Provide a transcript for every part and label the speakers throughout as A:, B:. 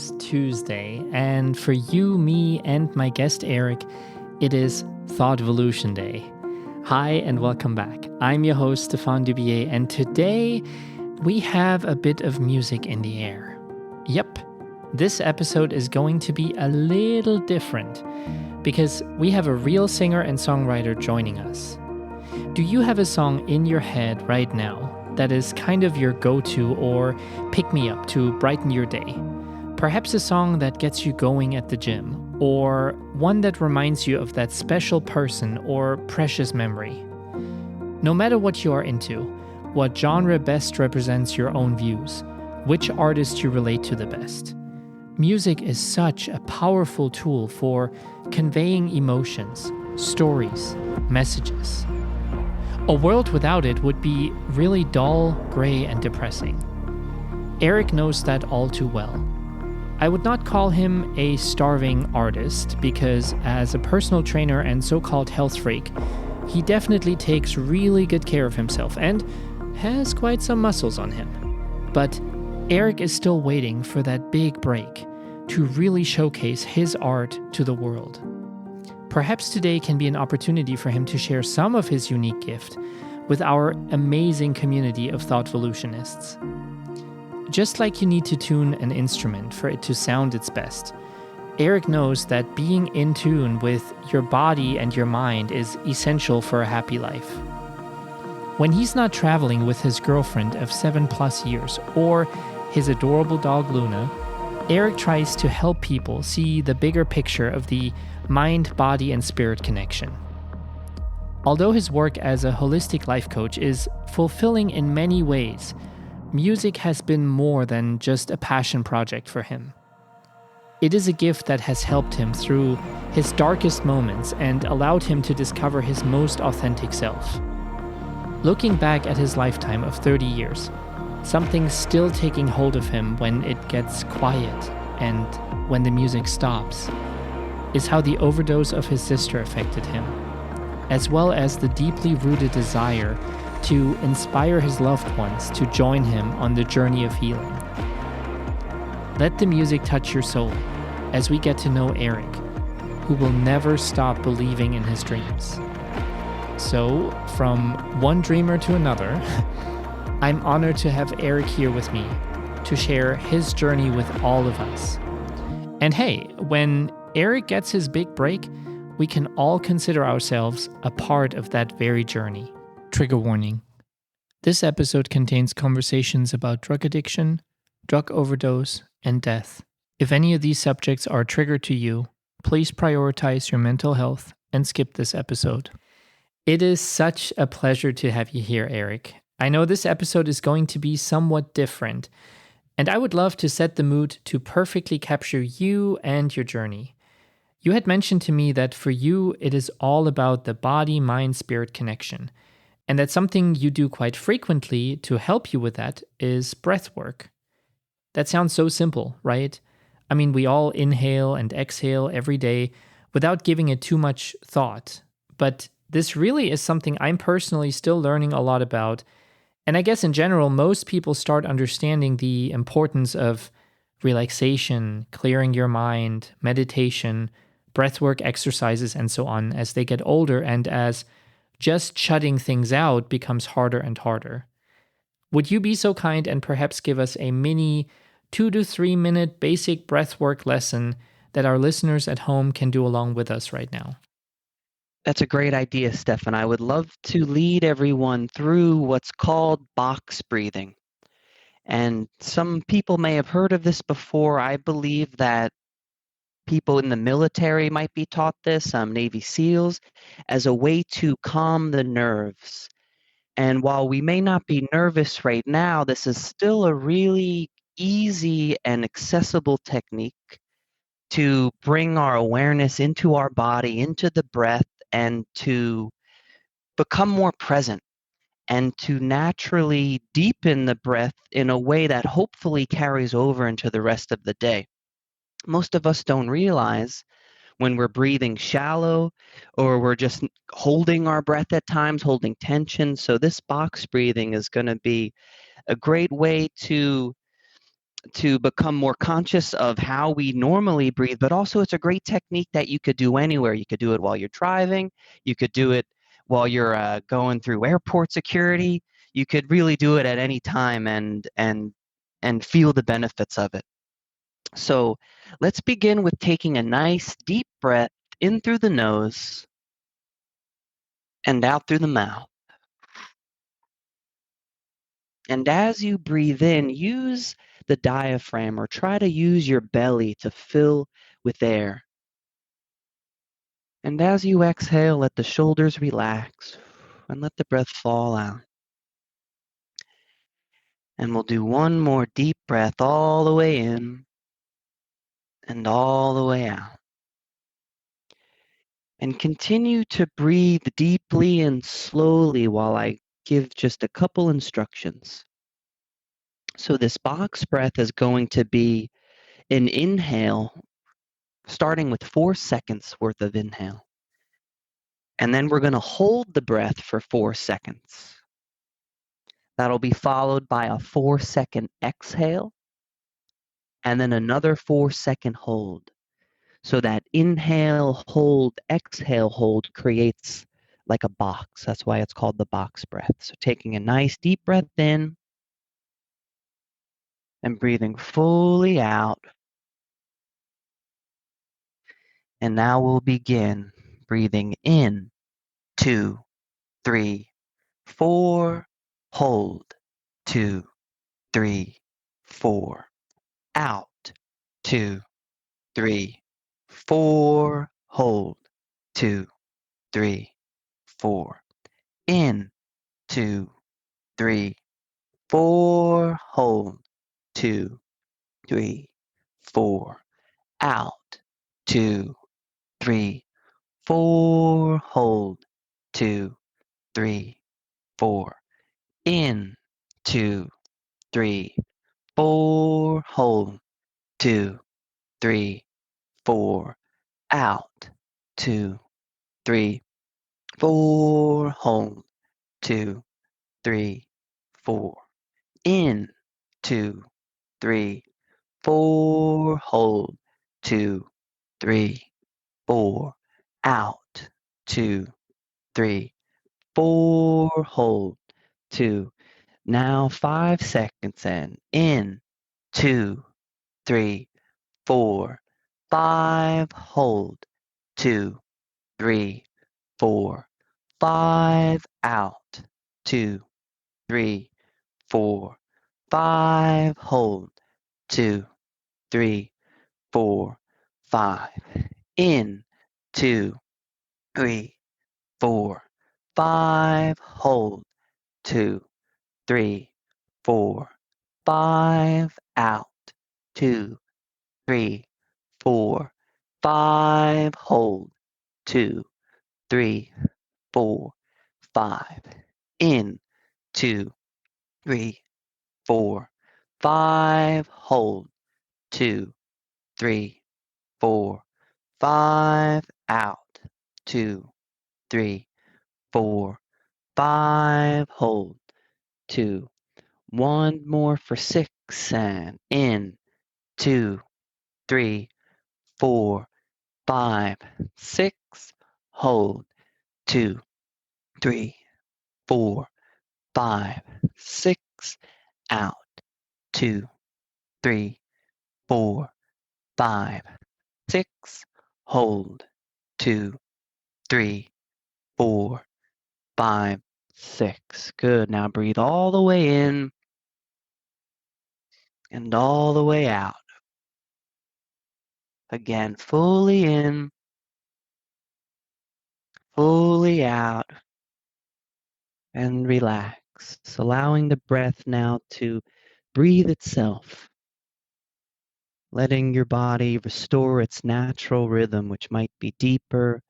A: is Tuesday, and for you, me, and my guest Eric, it is Thought Evolution Day. Hi, and welcome back. I'm your host, Stefan Dubier, and today we have a bit of music in the air. Yep, this episode is going to be a little different because we have a real singer and songwriter joining us. Do you have a song in your head right now that is kind of your go-to or pick-me-up to brighten your day? Perhaps a song that gets you going at the gym, or one that reminds you of that special person or precious memory. No matter what you are into, what genre best represents your own views, which artist you relate to the best. Music is such a powerful tool for conveying emotions, stories, messages. A world without it would be really dull, gray, and depressing. Eric knows that all too well. I would not call him a starving artist because, as a personal trainer and so-called health freak, he definitely takes really good care of himself and has quite some muscles on him. But Eric is still waiting for that big break to really showcase his art to the world. Perhaps today can be an opportunity for him to share some of his unique gift with our amazing community of thoughtvolutionists. Just like you need to tune an instrument for it to sound its best, Eric knows that being in tune with your body and your mind is essential for a happy life. When he's not traveling with his girlfriend of 7+ years or his adorable dog Luna, Eric tries to help people see the bigger picture of the mind, body, and spirit connection. Although his work as a holistic life coach is fulfilling in many ways, music has been more than just a passion project for him. It is a gift that has helped him through his darkest moments and allowed him to discover his most authentic self. Looking back at his lifetime of 30 years, something's still taking hold of him when it gets quiet and when the music stops, is how the overdose of his sister affected him, as well as the deeply rooted desire to inspire his loved ones to join him on the journey of healing. Let the music touch your soul as we get to know Eric, who will never stop believing in his dreams. So, from one dreamer to another, I'm honored to have Eric here with me to share his journey with all of us. And hey, when Eric gets his big break, we can all consider ourselves a part of that very journey. Trigger warning. This episode contains conversations about drug addiction, drug overdose, and death. If any of these subjects are a trigger to you, please prioritize your mental health and skip this episode. It is such a pleasure to have you here, Eric. I know this episode is going to be somewhat different, and I would love to set the mood to perfectly capture you and your journey. You had mentioned to me that for you, it is all about the body-mind-spirit connection, and that something you do quite frequently to help you with that is breath work. That sounds so simple, right? I mean, we all inhale and exhale every day without giving it too much thought, but this really is something I'm personally still learning a lot about. And I guess in general, most people start understanding the importance of relaxation, clearing your mind, meditation, breathwork exercises, and so on as they get older and as just shutting things out becomes harder and harder. Would you be so kind and perhaps give us a mini 2 to 3 minute basic breathwork lesson that our listeners at home can do along with us right now?
B: That's a great idea, Stefan. I would love to lead everyone through what's called box breathing. And some people may have heard of this before. I believe that people in the military might be taught this, Navy SEALs, as a way to calm the nerves. And while we may not be nervous right now, this is still a really easy and accessible technique to bring our awareness into our body, into the breath, and to become more present and to naturally deepen the breath in a way that hopefully carries over into the rest of the day. Most of us don't realize when we're breathing shallow or we're just holding our breath at times, holding tension. So this box breathing is going to be a great way to to become more conscious of how we normally breathe, but also it's a great technique that you could do anywhere. You could do it while you're driving. You could do it while you're going through airport security. You could really do it at any time and feel the benefits of it. So let's begin with taking a nice deep breath in through the nose and out through the mouth. And as you breathe in, use the diaphragm or try to use your belly to fill with air. And as you exhale, let the shoulders relax and let the breath fall out. And we'll do one more deep breath all the way in and all the way out. And continue to breathe deeply and slowly while I give just a couple instructions. So this box breath is going to be an inhale, starting with 4 seconds worth of inhale. And then we're going to hold the breath for 4 seconds. That'll be followed by a 4-second exhale and then another 4-second hold. So that inhale, hold, exhale, hold creates like a box. That's why it's called the box breath. So taking a nice deep breath in and breathing fully out. And now we'll begin breathing in, 2, 3, 4, hold, 2, 3, 4, out, 2, 3, 4, hold, 2, 3, 4, in, 2, 3, 4, hold, 2, 3, 4, out, 2, 3, 4, hold, 2, 3, 4, in, 2, 3, 4, hold, 2, 3, 4, out, 2, 3, 4, hold, 2, 3, 4, in, 2, 3, 4, hold, 2, 3, 4, out, 2, 3, 4, hold, 2. Now 5 seconds in, 2, 3, 4, 5, hold, 2, 3, 4, 5, out, 2, 3, 4, 5, hold, 2, 3, 4, 5, in, 2, 3, 4, 5, hold, 2, 3, 4, 5, out, 2, 3, 4, 5, hold, 2, 3, 4, 5, in, 2, 3, 4, 5, hold, 2, 3, 4, 5, out, 2, 3, 4, 5, hold, 2. One more for 6 and in, 2, 3, 4, 5, 6, hold, 2, 3, 4, 5, 6, out, 2, 3, 4, 5, 6, hold, 2, 3, 4, 5, 6. Good. Now breathe all the way in and all the way out. Again, fully in, fully out, and relax, allowing the breath now to breathe itself, letting your body restore its natural rhythm, which might be deeper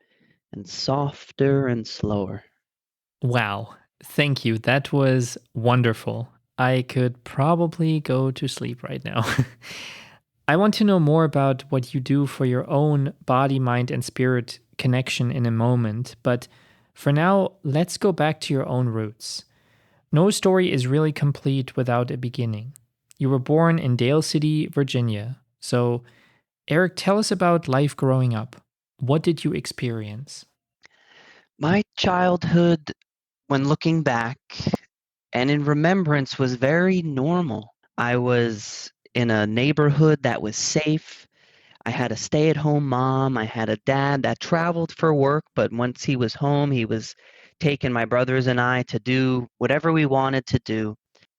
B: and softer and slower.
A: Wow. Thank you. That was wonderful. I could probably go to sleep right now. I want to know more about what you do for your own body, mind, and spirit connection in a moment. But for now, let's go back to your own roots. No story is really complete without a beginning. You were born in Dale City, Virginia. So, Eric, tell us about life growing up. What did you experience?
B: My childhood, when looking back and in remembrance, was very normal. I was in a neighborhood that was safe. I had a stay-at-home mom. I had a dad that traveled for work, but once he was home, he was taking my brothers and I to do whatever we wanted to do.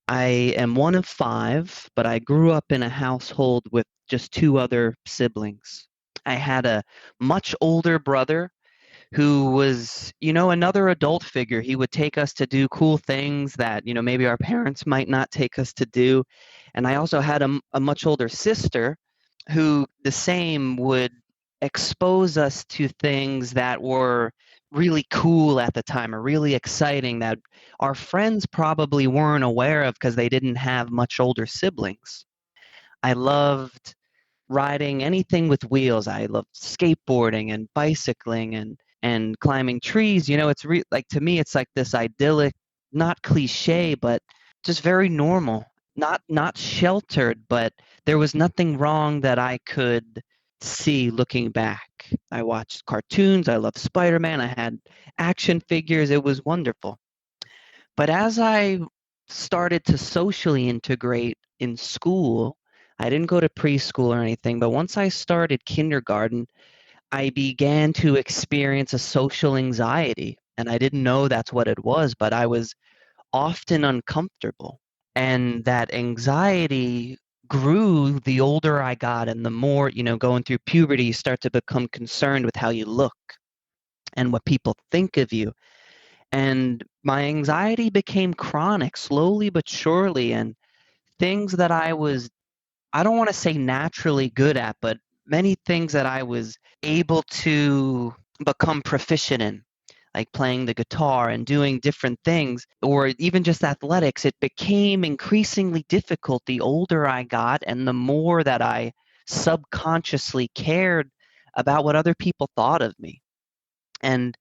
B: I am one of five, but I grew up in a household with just two other siblings. I had a much older brother who was, another adult figure. He would take us to do cool things that, maybe our parents might not take us to do. And I also had a much older sister who the same would expose us to things that were really cool at the time or really exciting that our friends probably weren't aware of because they didn't have much older siblings. I loved riding anything with wheels. I love skateboarding and bicycling and climbing trees. It's like to me it's like this idyllic, not cliche, but just very normal. Not sheltered, but there was nothing wrong that I could see looking back. I watched cartoons, I loved Spider-Man, I had action figures. It was wonderful. But as I started to socially integrate in school, I didn't go to preschool or anything, but once I started kindergarten, I began to experience a social anxiety. And I didn't know that's what it was, but I was often uncomfortable. And that anxiety grew the older I got, and the more, going through puberty, you start to become concerned with how you look and what people think of you. And my anxiety became chronic slowly but surely. And things that I don't want to say naturally good at, but many things that I was able to become proficient in, like playing the guitar and doing different things, or even just athletics, it became increasingly difficult the older I got and the more that I subconsciously cared about what other people thought of me. And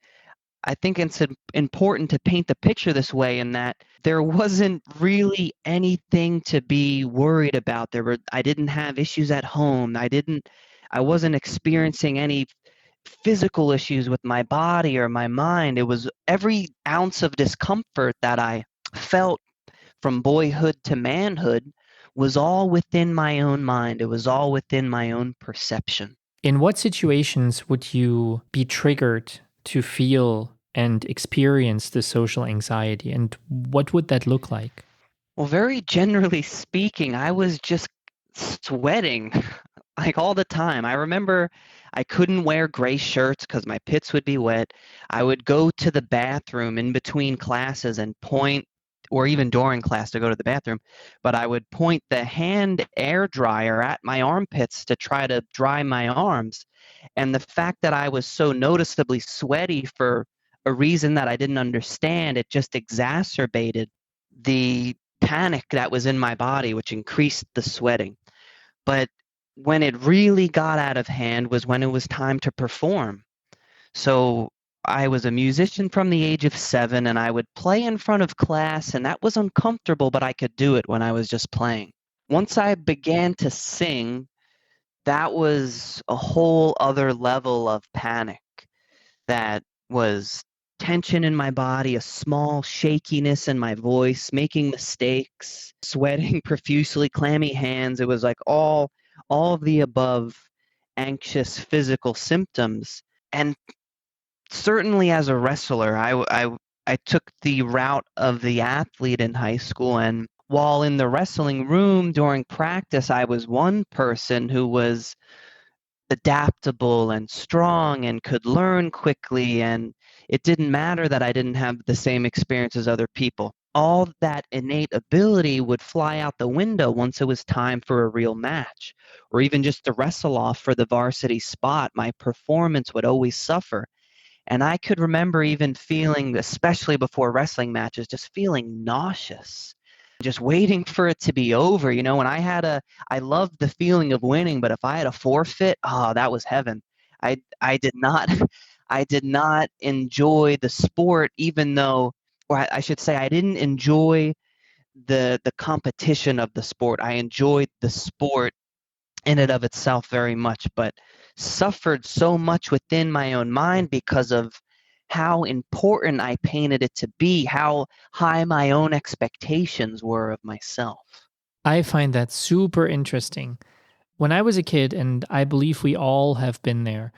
B: I think it's important to paint the picture this way in that there wasn't really anything to be worried about. I didn't have issues at home. I wasn't experiencing any physical issues with my body or my mind. It was every ounce of discomfort that I felt from boyhood to manhood was all within my own mind. It was all within my own perception.
A: In what situations would you be triggered to feel and experience the social anxiety, and what would that look like?
B: Well, very generally speaking, I was just sweating like all the time. I remember I couldn't wear gray shirts because my pits would be wet. I would go to the bathroom in between classes and point, or even during class to go to the bathroom, but I would point the hand air dryer at my armpits to try to dry my arms. And the fact that I was so noticeably sweaty for a reason that I didn't understand, it just exacerbated the panic that was in my body, which increased the sweating. But when it really got out of hand was when it was time to perform. So I was a musician from the age of 7, and I would play in front of class, and that was uncomfortable, but I could do it when I was just playing. Once I began to sing, that was a whole other level of panic that was tension in my body, a small shakiness in my voice, making mistakes, sweating profusely, clammy hands. It was like all of the above anxious physical symptoms. And certainly as a wrestler, I took the route of the athlete in high school. And while in the wrestling room during practice, I was one person who was adaptable and strong and could learn quickly, and it didn't matter that I didn't have the same experience as other people. All that innate ability would fly out the window once it was time for a real match, or even just to wrestle off for the varsity spot. My performance would always suffer. And I could remember even feeling, especially before wrestling matches, just feeling nauseous, just waiting for it to be over. When I loved the feeling of winning, but if I had a forfeit, oh, that was heaven. I did not, I did not enjoy the sport, even though, or I should say, I didn't enjoy the competition of the sport. I enjoyed the sport in and of itself very much, but suffered so much within my own mind because of how important I painted it to be, how high my own expectations were of myself.
A: I find that super interesting. When I was a kid, and I believe we all have been there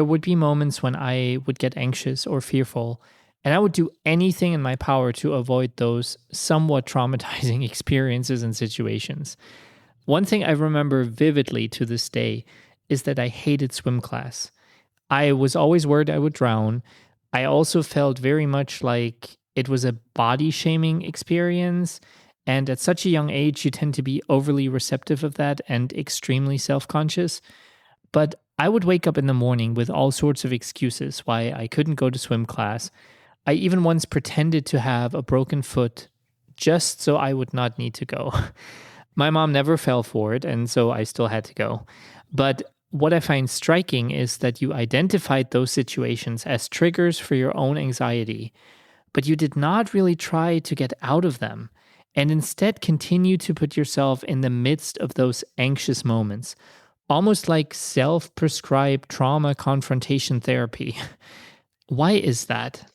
A: would be moments when I would get anxious or fearful, and I would do anything in my power to avoid those somewhat traumatizing experiences and situations. One thing I remember vividly to this day is that I hated swim class. I was always worried I would drown. I also felt very much like it was a body shaming experience. And at such a young age, you tend to be overly receptive of that and extremely self conscious. But I would wake up in the morning with all sorts of excuses why I couldn't go to swim class. I even once pretended to have a broken foot just so I would not need to go. My mom never fell for it, and so I still had to go. But what I find striking is that you identified those situations as triggers for your own anxiety, but you did not really try to get out of them, and instead continue to put yourself in the midst of those anxious moments, almost like self prescribed trauma confrontation therapy. Why is that?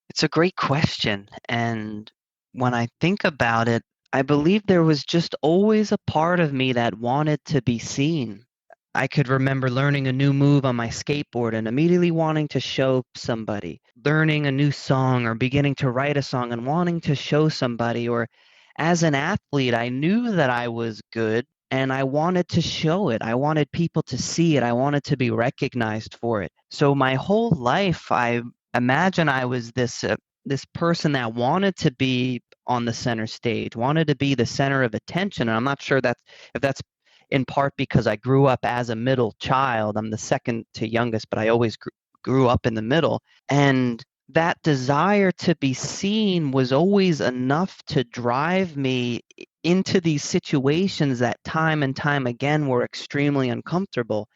B: It's a great question. And when I think about it, I believe there was just always a part of me that wanted to be seen. I could remember learning a new move on my skateboard and immediately wanting to show somebody, learning a new song or beginning to write a song and wanting to show somebody. Or as an athlete, I knew that I was good and I wanted to show it. I wanted people to see it. I wanted to be recognized for it. So my whole life, I imagine I was this person that wanted to be on the center stage, wanted to be the center of attention. And I'm not sure that if that's in part because I grew up as a middle child. I'm the second to youngest, but I always grew up in the middle. And that desire to be seen was always enough to drive me into these situations that time and time again were extremely uncomfortable.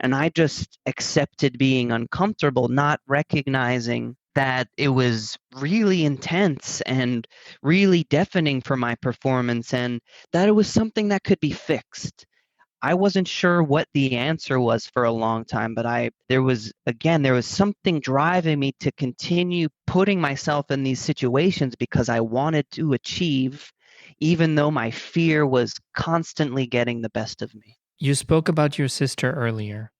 B: And I just accepted being uncomfortable, not recognizing that it was really intense and really deafening for my performance and that it was something that could be fixed. I wasn't sure what the answer was for a long time, but there was something driving me to continue putting myself in these situations because I wanted to achieve, even though my fear was constantly getting the best of me.
A: You spoke about your sister earlier.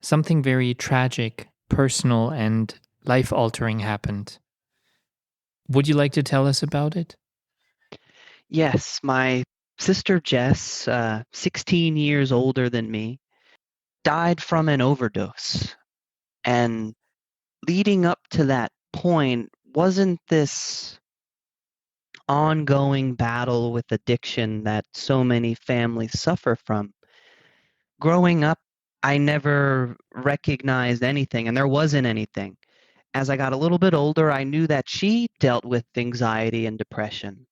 A: Something very tragic, personal, and life altering happened. Would you like to tell us about it?
B: Yes, my sister Jess, 16 years older than me, died from an overdose. And leading up to that point, wasn't this ongoing battle with addiction that so many families suffer from? Growing up, I never recognized anything, and there wasn't anything. As I got a little bit older, I knew that she dealt with anxiety and depression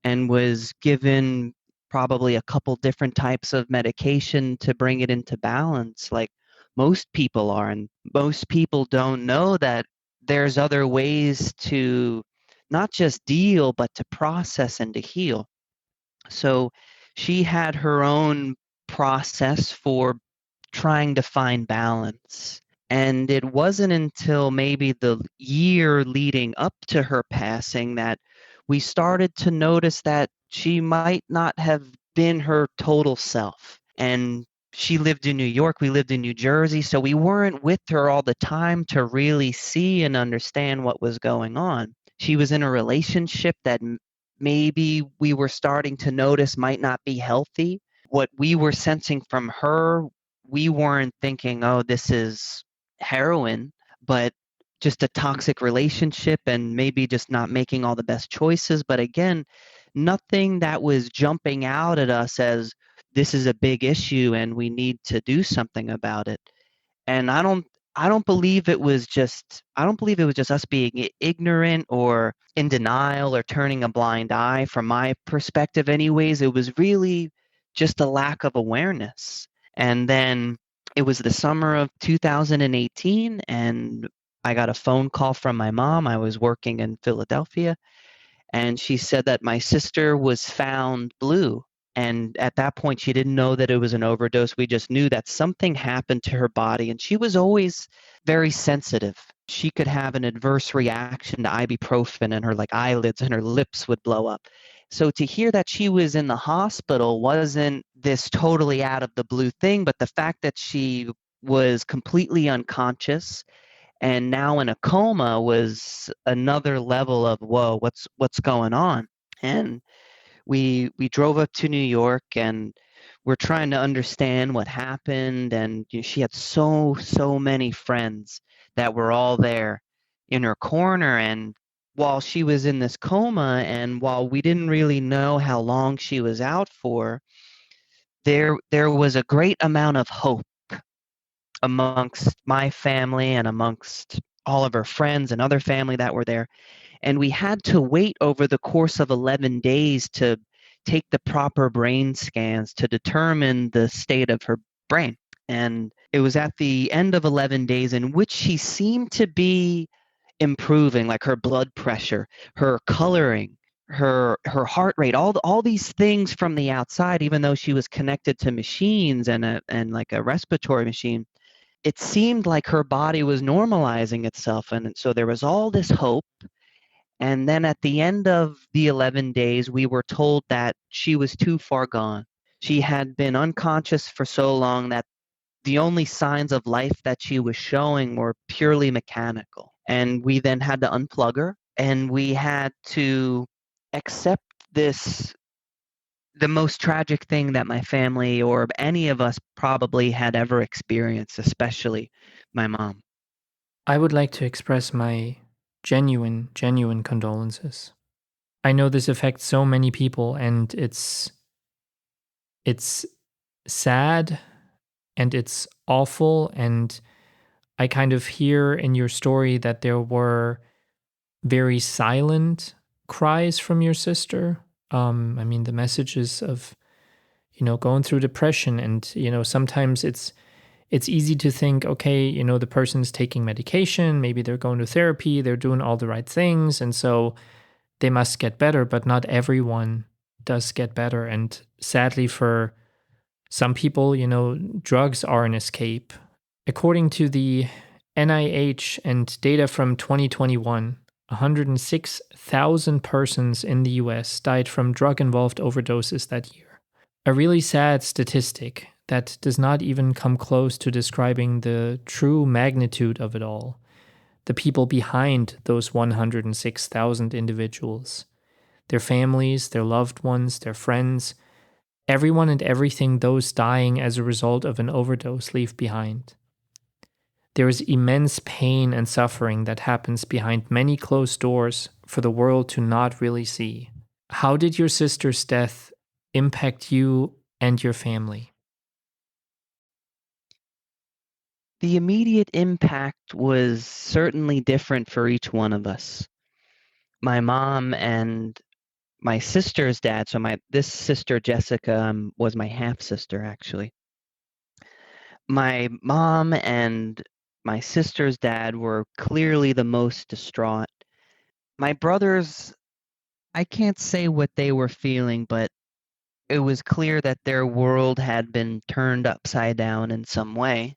B: and was given probably a couple different types of medication to bring it into balance, like most people are. And most people don't know that there's other ways to not just deal, but to process and to heal. So she had her own process for trying to find balance. And it wasn't until maybe the year leading up to her passing that we started to notice that she might not have been her total self. And she lived in New York, we lived in New Jersey, so we weren't with her all the time to really see and understand what was going on. She was in a relationship that maybe we were starting to notice might not be healthy. What we were sensing from her, we weren't thinking, oh, this is heroin, but just a toxic relationship and maybe just not making all the best choices. But again, nothing that was jumping out at us as this is a big issue and we need to do something about it. And I don't believe it was just us being ignorant or in denial or turning a blind eye. From my perspective anyways, it was really just a lack of awareness. And then it was the summer of 2018 and I got a phone call from my mom. I was working in Philadelphia And she said that my sister was found blue. And at that point, she didn't know that it was an overdose. We just knew that something happened to her body. And she was always very sensitive. She could have an adverse reaction to ibuprofen and her like eyelids and her lips would blow up. So to hear that she was in the hospital wasn't this totally out of the blue thing, but the fact that she was completely unconscious and now in a coma was another level of whoa, what's going on? And we drove up to New York and we're trying to understand what happened. And she had so many friends that were all there in her corner. And while she was in this coma and while we didn't really know how long she was out for, there was a great amount of hope amongst my family and amongst all of her friends and other family that were there. And we had to wait over the course of 11 days to take the proper brain scans to determine the state of her brain. And it was at the end of 11 days in which she seemed to be improving, like her blood pressure, her coloring, her heart rate, all these things from the outside, even though she was connected to machines and like a respiratory machine, it seemed like her body was normalizing itself. And so there was all this hope. And then at the end of the 11 days, we were told that she was too far gone. She had been unconscious for so long that the only signs of life that she was showing were purely mechanical. And we then had to unplug her and we had to accept this, the most tragic thing that my family or any of us probably had ever experienced, especially my mom.
A: I would like to express my genuine condolences. I know this affects so many people and it's sad and it's awful, and I kind of hear in your story that there were very silent cries from your sister. I mean, the messages of, going through depression, and, sometimes it's easy to think, okay, the person's taking medication, maybe they're going to therapy, they're doing all the right things, and so they must get better, but not everyone does get better. And sadly, for some people, drugs are an escape. According to the NIH and data from 2021, 106,000 persons in the US died from drug involved overdoses that year. A really sad statistic that does not even come close to describing the true magnitude of it all. The people behind those 106,000 individuals, their families, their loved ones, their friends, everyone and everything those dying as a result of an overdose leave behind. There is immense pain and suffering that happens behind many closed doors for the world to not really see. How did your sister's death impact you and your family?
B: The immediate impact was certainly different for each one of us. My mom and my sister's dad, so this sister Jessica was my half sister actually. My mom and my sister's dad were clearly the most distraught. My brothers, I can't say what they were feeling, but it was clear that their world had been turned upside down in some way.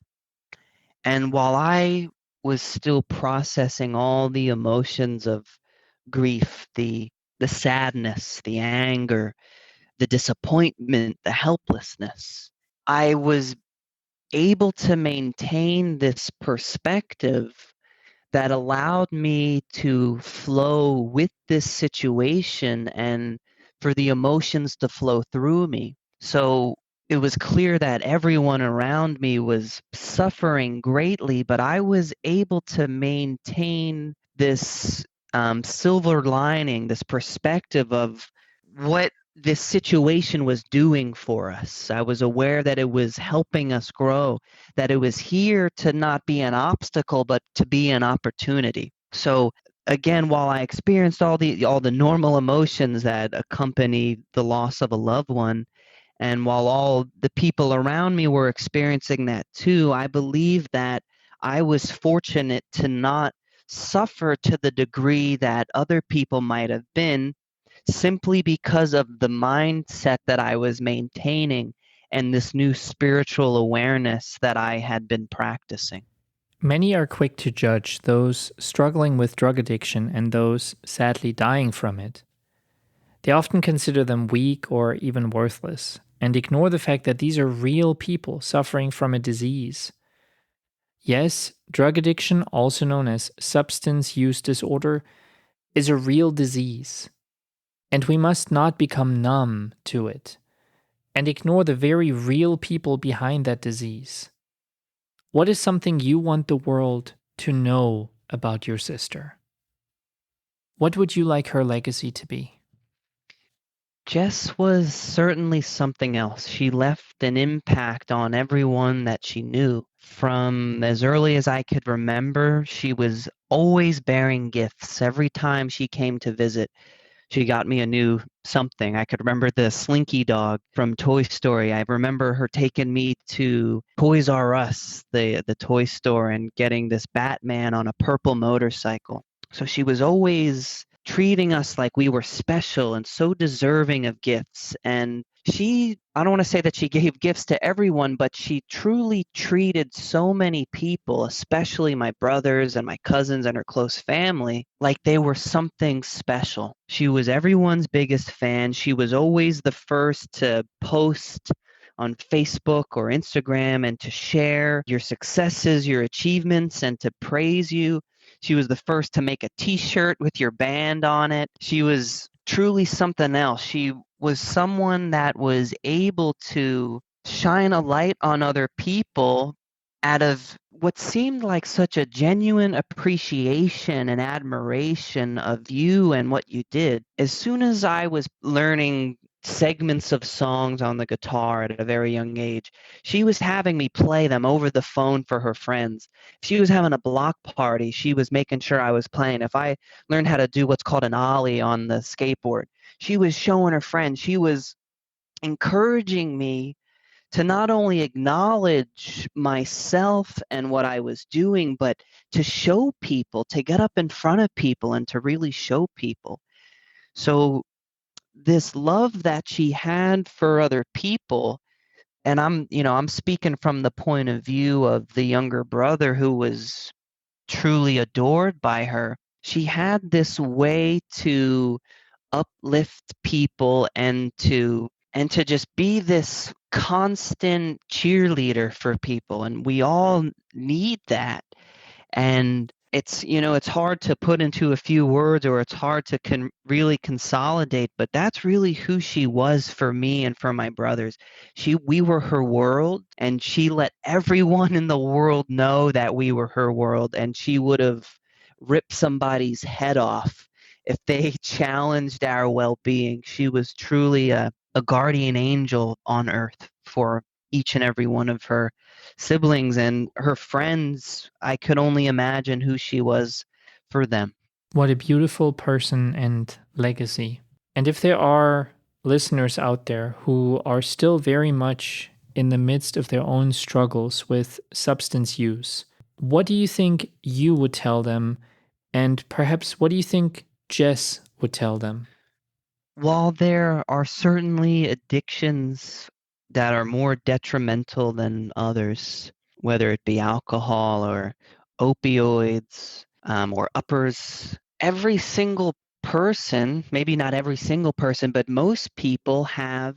B: And while I was still processing all the emotions of grief, the sadness, the anger, the disappointment, the helplessness, I was able to maintain this perspective that allowed me to flow with this situation and for the emotions to flow through me. So it was clear that everyone around me was suffering greatly, but I was able to maintain this silver lining, this perspective of what this situation was doing for us. I was aware that it was helping us grow, that it was here to not be an obstacle, but to be an opportunity. So again, while I experienced all the normal emotions that accompany the loss of a loved one, and while all the people around me were experiencing that too, I believe that I was fortunate to not suffer to the degree that other people might have been simply because of the mindset that I was maintaining and this new spiritual awareness that I had been practicing.
A: Many are quick to judge those struggling with drug addiction and those sadly dying from it. They often consider them weak or even worthless and ignore the fact that these are real people suffering from a disease. Yes, drug addiction, also known as substance use disorder, is a real disease, and we must not become numb to it and ignore the very real people behind that disease. What is something you want the world to know about your sister? What would you like her legacy to be?
B: Jess was certainly something else. She left an impact on everyone that she knew. From as early as I could remember, she was always bearing gifts. Every time she came to visit, she got me a new something. I could remember the Slinky dog from Toy Story. I remember her taking me to Toys R Us, the toy store, and getting this Batman on a purple motorcycle. So she was always treating us like we were special and so deserving of gifts. And I don't want to say that she gave gifts to everyone, but she truly treated so many people, especially my brothers and my cousins and her close family, like they were something special. She was everyone's biggest fan. She was always the first to post on Facebook or Instagram and to share your successes, your achievements, and to praise you. She was the first to make a t-shirt with your band on it. She was truly something else. She was someone that was able to shine a light on other people out of what seemed like such a genuine appreciation and admiration of you and what you did. As soon as I was learning segments of songs on the guitar at a very young age, she was having me play them over the phone for her friends. If she was having a block party, she was making sure I was playing. If I learned how to do what's called an ollie on the skateboard, she was showing her friends. She was encouraging me to not only acknowledge myself and what I was doing, but to show people, to get up in front of people and to really show people. So this love that she had for other people, and I'm speaking from the point of view of the younger brother who was truly adored by her. She had this way to uplift people and to just be this constant cheerleader for people, and we all need that. And it's hard to put into a few words, or it's hard to really consolidate, but that's really who she was for me and for my brothers. We were her world, and she let everyone in the world know that we were her world, and she would have ripped somebody's head off if they challenged our well-being. She was truly a guardian angel on earth for each and every one of her siblings and her friends. I could only imagine who she was for them.
A: What a beautiful person and legacy. And if there are listeners out there who are still very much in the midst of their own struggles with substance use, what do you think you would tell them? And perhaps what do you think Jess would tell them?
B: While there are certainly addictions that are more detrimental than others, whether it be alcohol or opioids, or uppers, every single person, maybe not every single person, but most people have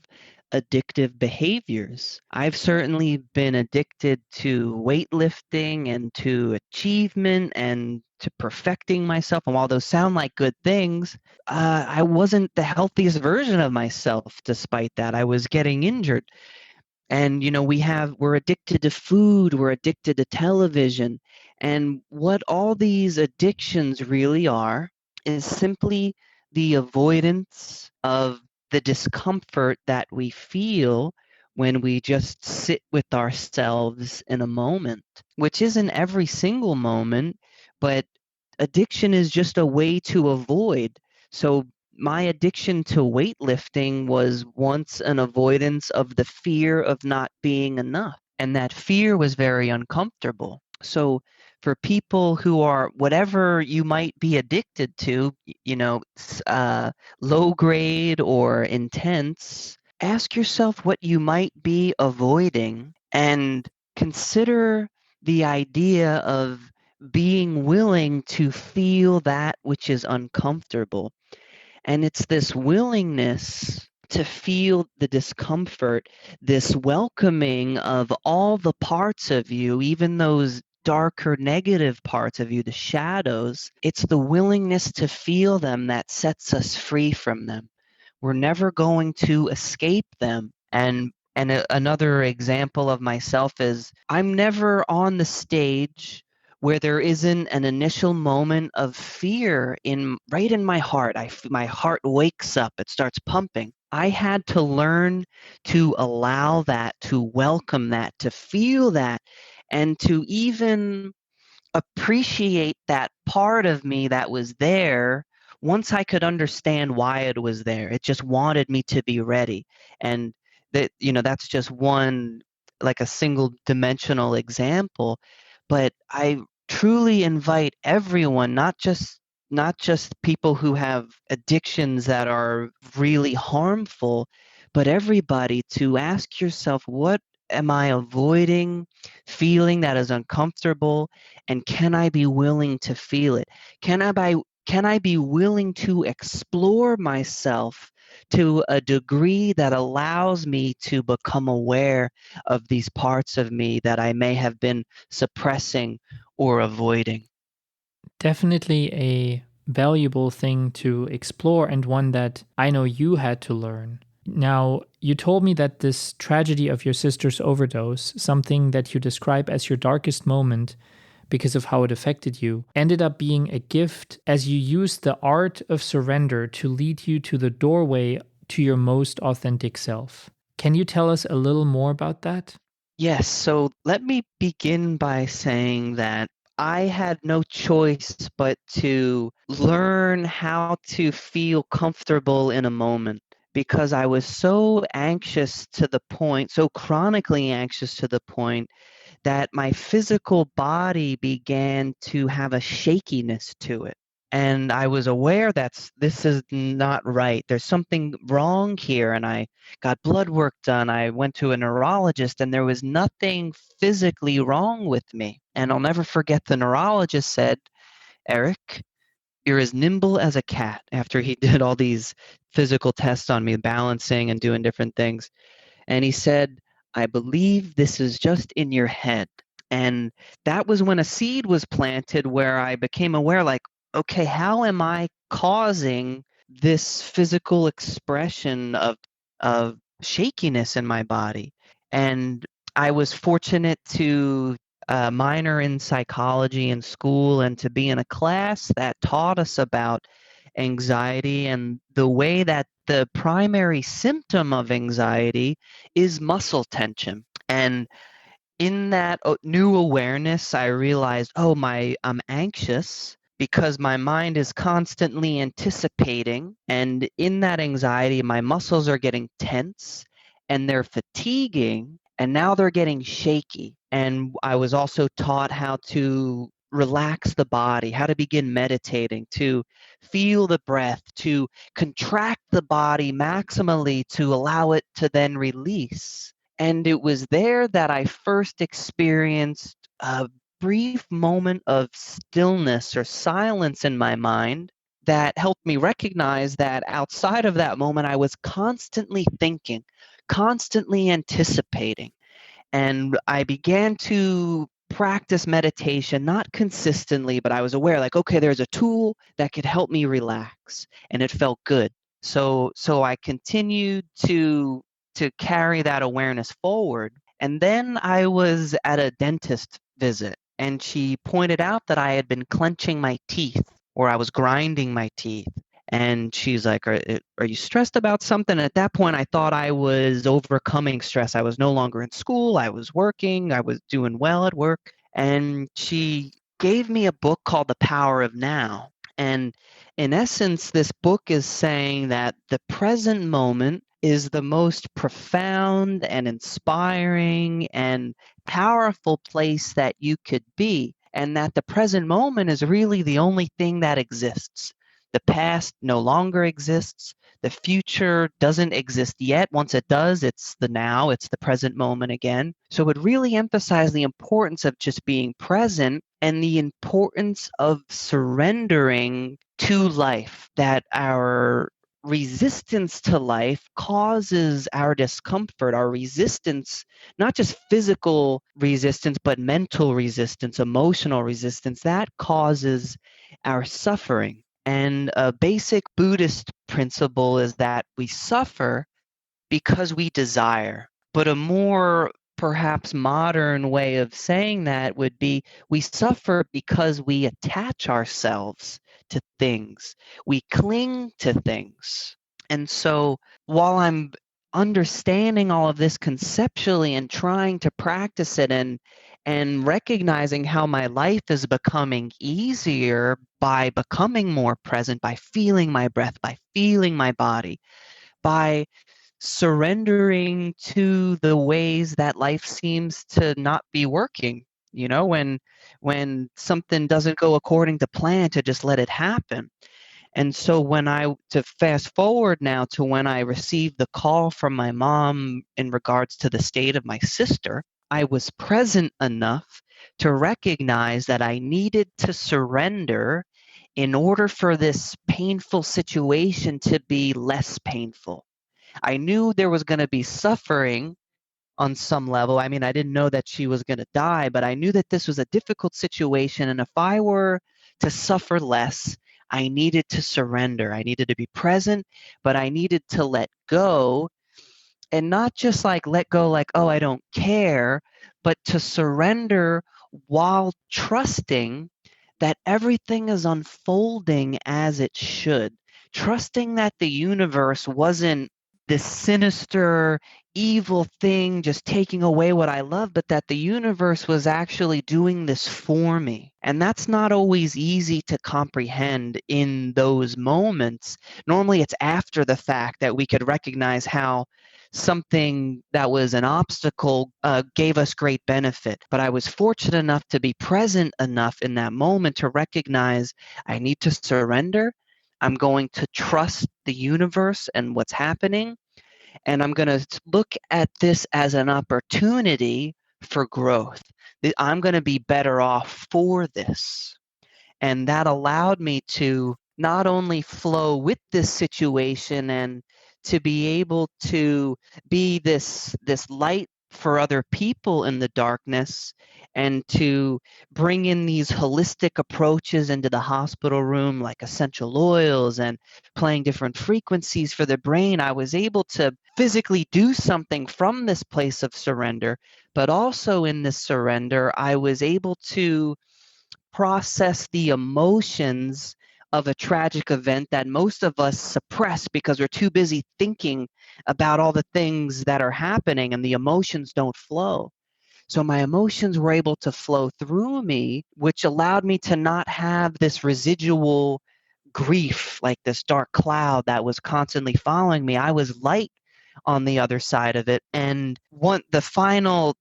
B: addictive behaviors. I've certainly been addicted to weightlifting and to achievement and to perfecting myself. And while those sound like good things, I wasn't the healthiest version of myself despite that. I was getting injured. And we're addicted to food, we're addicted to television. And what all these addictions really are is simply the avoidance of the discomfort that we feel when we just sit with ourselves in a moment, which isn't every single moment, but addiction is just a way to avoid. So my addiction to weightlifting was once an avoidance of the fear of not being enough. And that fear was very uncomfortable. So For people who are whatever you might be addicted to, low grade or intense, ask yourself what you might be avoiding and consider the idea of being willing to feel that which is uncomfortable. And it's this willingness to feel the discomfort, this welcoming of all the parts of you, even those darker negative parts of you, the shadows. It's the willingness to feel them that sets us free from them. We're never going to escape them. And another example of myself is I'm never on the stage where there isn't an initial moment of fear right in my heart. My heart wakes up, it starts pumping. I had to learn to allow that, to welcome that, to feel that, and to even appreciate that part of me that was there once I could understand why it was there. It just wanted me to be ready. And that's just one, like a single dimensional example. But I truly invite everyone, not just people who have addictions that are really harmful, but everybody, to ask yourself, what am I avoiding feeling that is uncomfortable, and can I be willing to feel it? Can I be willing to explore myself to a degree that allows me to become aware of these parts of me that I may have been suppressing or avoiding?
A: Definitely a valuable thing to explore, and one that I know you had to learn. Now, you told me that this tragedy of your sister's overdose, something that you describe as your darkest moment because of how it affected you, ended up being a gift as you used the art of surrender to lead you to the doorway to your most authentic self. Can you tell us a little more about that?
B: Yes, so let me begin by saying that I had no choice but to learn how to feel comfortable in a moment, because I was so anxious to the point, so chronically anxious to the point that my physical body began to have a shakiness to it. And I was aware that this is not right. There's something wrong here. And I got blood work done. I went to a neurologist, and there was nothing physically wrong with me. And I'll never forget, the neurologist said, "Eric, you're as nimble as a cat," after he did all these physical tests on me, balancing and doing different things. And he said, "I believe this is just in your head." And that was when a seed was planted where I became aware, like, okay, how am I causing this physical expression of shakiness in my body? And I was fortunate to minor in psychology in school, and to be in a class that taught us about anxiety and the way that the primary symptom of anxiety is muscle tension. And in that new awareness, I realized, I'm anxious because my mind is constantly anticipating. And in that anxiety, my muscles are getting tense and they're fatiguing, and now they're getting shaky. And I was also taught how to relax the body, how to begin meditating, to feel the breath, to contract the body maximally to allow it to then release. And it was there that I first experienced a brief moment of stillness or silence in my mind that helped me recognize that outside of that moment, I was constantly thinking, constantly anticipating. And I began to practice meditation, not consistently, but I was aware, like, okay, there's a tool that could help me relax, and it felt good. So I continued to carry that awareness forward. And then I was at a dentist visit, and she pointed out that I had been clenching my teeth, or I was grinding my teeth. And she's like, are you stressed about something? At that point, I thought I was overcoming stress. I was no longer in school. I was working. I was doing well at work. And she gave me a book called The Power of Now. And in essence, this book is saying that the present moment is the most profound and inspiring and powerful place that you could be. and that the present moment is really the only thing that exists. The past no longer exists. The future doesn't exist yet. Once it does, it's the now, it's the present moment again. So it really emphasized the importance of just being present and the importance of surrendering to life, that our resistance to life causes our discomfort, our resistance, not just physical resistance, but mental resistance, emotional resistance, that causes our suffering. And a basic Buddhist principle is that we suffer because we desire. But a more perhaps modern way of saying that would be we suffer because we attach ourselves to things. We cling to things. And so while I'm understanding all of this conceptually and trying to practice it and recognizing how my life is becoming easier by becoming more present, by feeling my breath, by feeling my body, by surrendering to the ways that life seems to not be working, when something doesn't go according to plan, to just let it happen. And so to fast forward now to when I received the call from my mom in regards to the state of my sister, I was present enough to recognize that I needed to surrender in order for this painful situation to be less painful. I knew there was going to be suffering on some level. I mean, I didn't know that she was going to die, but I knew that this was a difficult situation. And if I were to suffer less, I needed to surrender. I needed to be present, but I needed to let go, and not just like let go, like, oh, I don't care, but to surrender while trusting that everything is unfolding as it should. Trusting that the universe wasn't this sinister, evil thing just taking away what I love, but that the universe was actually doing this for me. And that's not always easy to comprehend in those moments. Normally, it's after the fact that we could recognize how something that was an obstacle gave us great benefit. But I was fortunate enough to be present enough in that moment to recognize I need to surrender. I'm going to trust the universe and what's happening. And I'm going to look at this as an opportunity for growth. I'm going to be better off for this. And that allowed me to not only flow with this situation and to be able to be this light for other people in the darkness, and to bring in these holistic approaches into the hospital room, like essential oils and playing different frequencies for the brain. I was able to physically do something from this place of surrender, but also in this surrender, I was able to process the emotions of a tragic event that most of us suppress because we're too busy thinking about all the things that are happening, and the emotions don't flow. So my emotions were able to flow through me, which allowed me to not have this residual grief, like this dark cloud that was constantly following me. I was light on the other side of it. And the final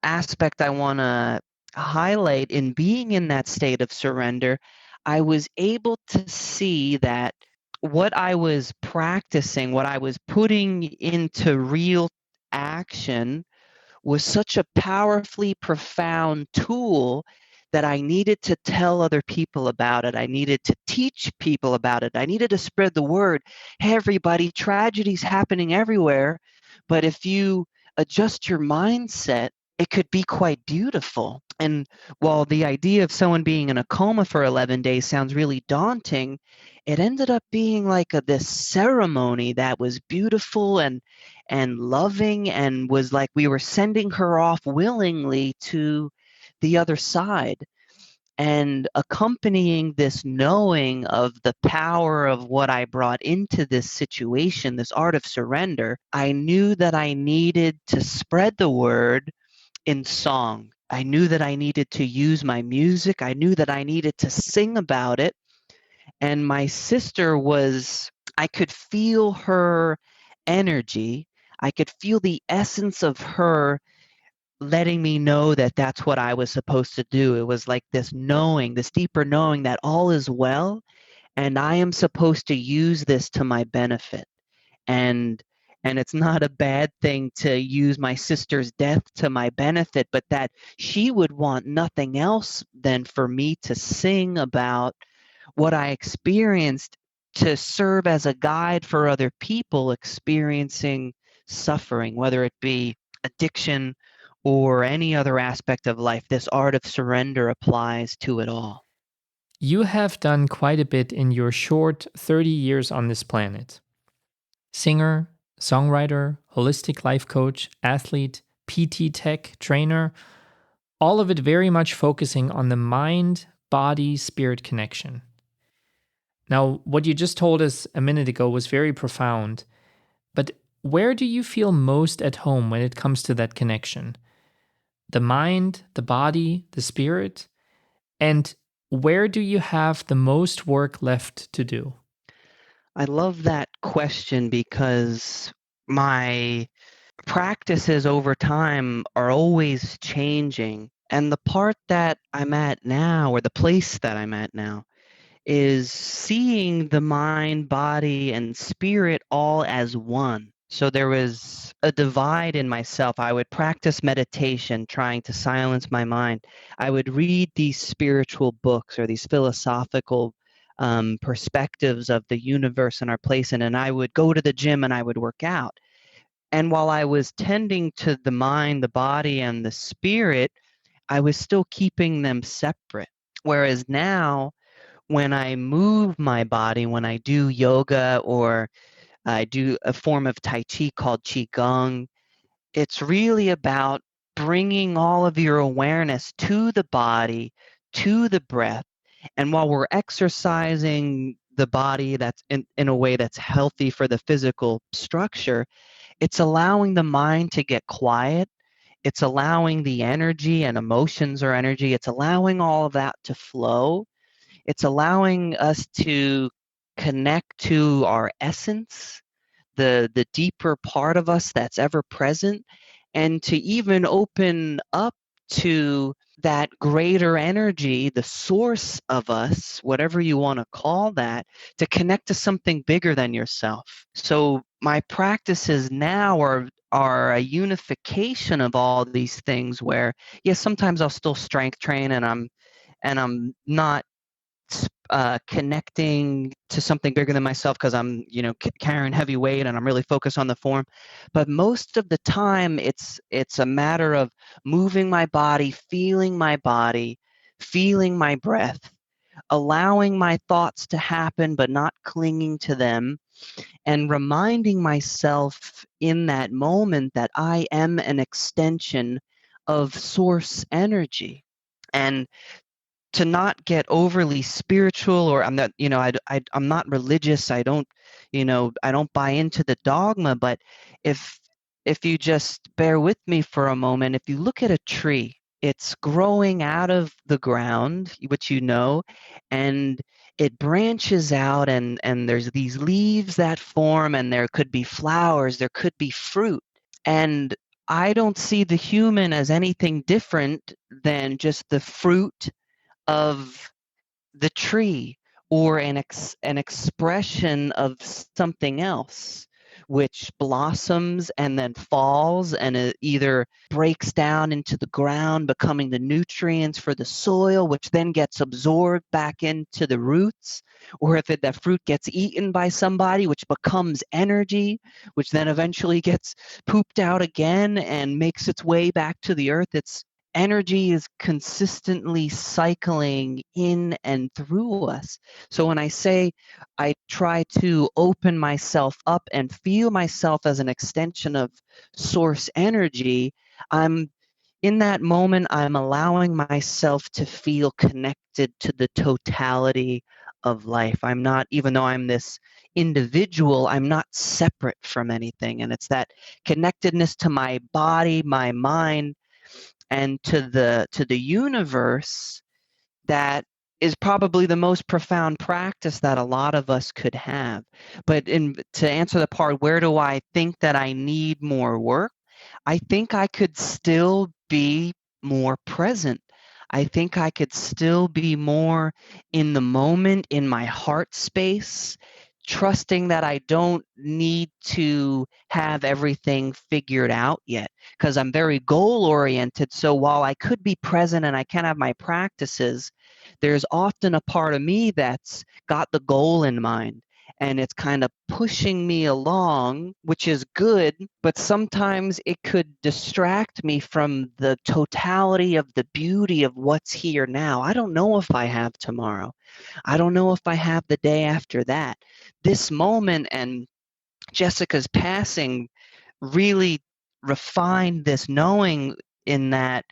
B: aspect I want to highlight in being in that state of surrender, I was able to see that what I was practicing, what I was putting into real action, was such a powerfully profound tool that I needed to tell other people about it. I needed to teach people about it. I needed to spread the word. Hey, everybody, tragedy's happening everywhere, but if you adjust your mindset, it could be quite beautiful. And while the idea of someone being in a coma for 11 days sounds really daunting, it ended up being like this ceremony that was beautiful and loving, and was like we were sending her off willingly to the other side. And accompanying this knowing of the power of what I brought into this situation, this art of surrender, I knew that I needed to spread the word in song. I knew that I needed to use my music. I knew that I needed to sing about it. And my sister I could feel her energy. I could feel the essence of her letting me know that that's what I was supposed to do. It was like this knowing, this deeper knowing that all is well and I am supposed to use this to my benefit. And and it's not a bad thing to use my sister's death to my benefit, but that she would want nothing else than for me to sing about what I experienced to serve as a guide for other people experiencing suffering, whether it be addiction or any other aspect of life. This art of surrender applies to it all.
A: You have done quite a bit in your short 30 years on this planet. Singer, songwriter, holistic life coach, athlete, PT tech, trainer, all of it very much focusing on the mind, body, spirit connection. Now, what you just told us a minute ago was very profound, but where do you feel most at home when it comes to that connection? The mind, the body, the spirit? And where do you have the most work left to do?
B: I love that question because my practices over time are always changing. And the part that I'm at now, or the place that I'm at now, is seeing the mind, body, and spirit all as one. So there was a divide in myself. I would practice meditation, trying to silence my mind. I would read these spiritual books or these philosophical perspectives of the universe and our place in it, and I would go to the gym and I would work out. And while I was tending to the mind, the body, and the spirit, I was still keeping them separate. Whereas now, when I move my body, when I do yoga or I do a form of Tai Chi called Qigong, it's really about bringing all of your awareness to the body, to the breath. And while we're exercising the body that's in a way that's healthy for the physical structure, it's allowing the mind to get quiet. It's allowing the energy and emotions or energy, it's allowing all of that to flow. It's allowing us to connect to our essence, the deeper part of us that's ever present, and to even open up to that greater energy, the source of us, whatever you want to call that, to connect to something bigger than yourself. So my practices now are a unification of all these things where yes, sometimes I'll still strength train and I'm not connecting to something bigger than myself because I'm, carrying heavy weight and I'm really focused on the form. But most of the time, it's a matter of moving my body, feeling my breath, allowing my thoughts to happen, but not clinging to them, and reminding myself in that moment that I am an extension of source energy. And to not get overly spiritual, or I'm not, I'm not religious. I don't buy into the dogma, but if you just bear with me for a moment, if you look at a tree, it's growing out of the ground, which and it branches out and there's these leaves that form and there could be flowers, there could be fruit. And I don't see the human as anything different than just the fruit of the tree or an expression of something else which blossoms and then falls and it either breaks down into the ground becoming the nutrients for the soil which then gets absorbed back into the roots, or if that fruit gets eaten by somebody which becomes energy which then eventually gets pooped out again and makes its way back to the earth. It's energy is consistently cycling in and through us. So when I say I try to open myself up and feel myself as an extension of source energy, I'm in that moment, I'm allowing myself to feel connected to the totality of life. I'm not, even though I'm this individual, I'm not separate from anything. And it's that connectedness to my body, my mind, and to the universe that is probably the most profound practice that a lot of us could have. But to answer the part, where do I think that I need more work? I think I could still be more present. I think I could still be more in the moment, in my heart space, trusting that I don't need to have everything figured out yet, because I'm very goal oriented. So while I could be present and I can have my practices, there's often a part of me that's got the goal in mind. And it's kind of pushing me along, which is good, but sometimes it could distract me from the totality of the beauty of what's here now. I don't know if I have tomorrow. I don't know if I have the day after that. This moment and Jessica's passing really refined this knowing, in that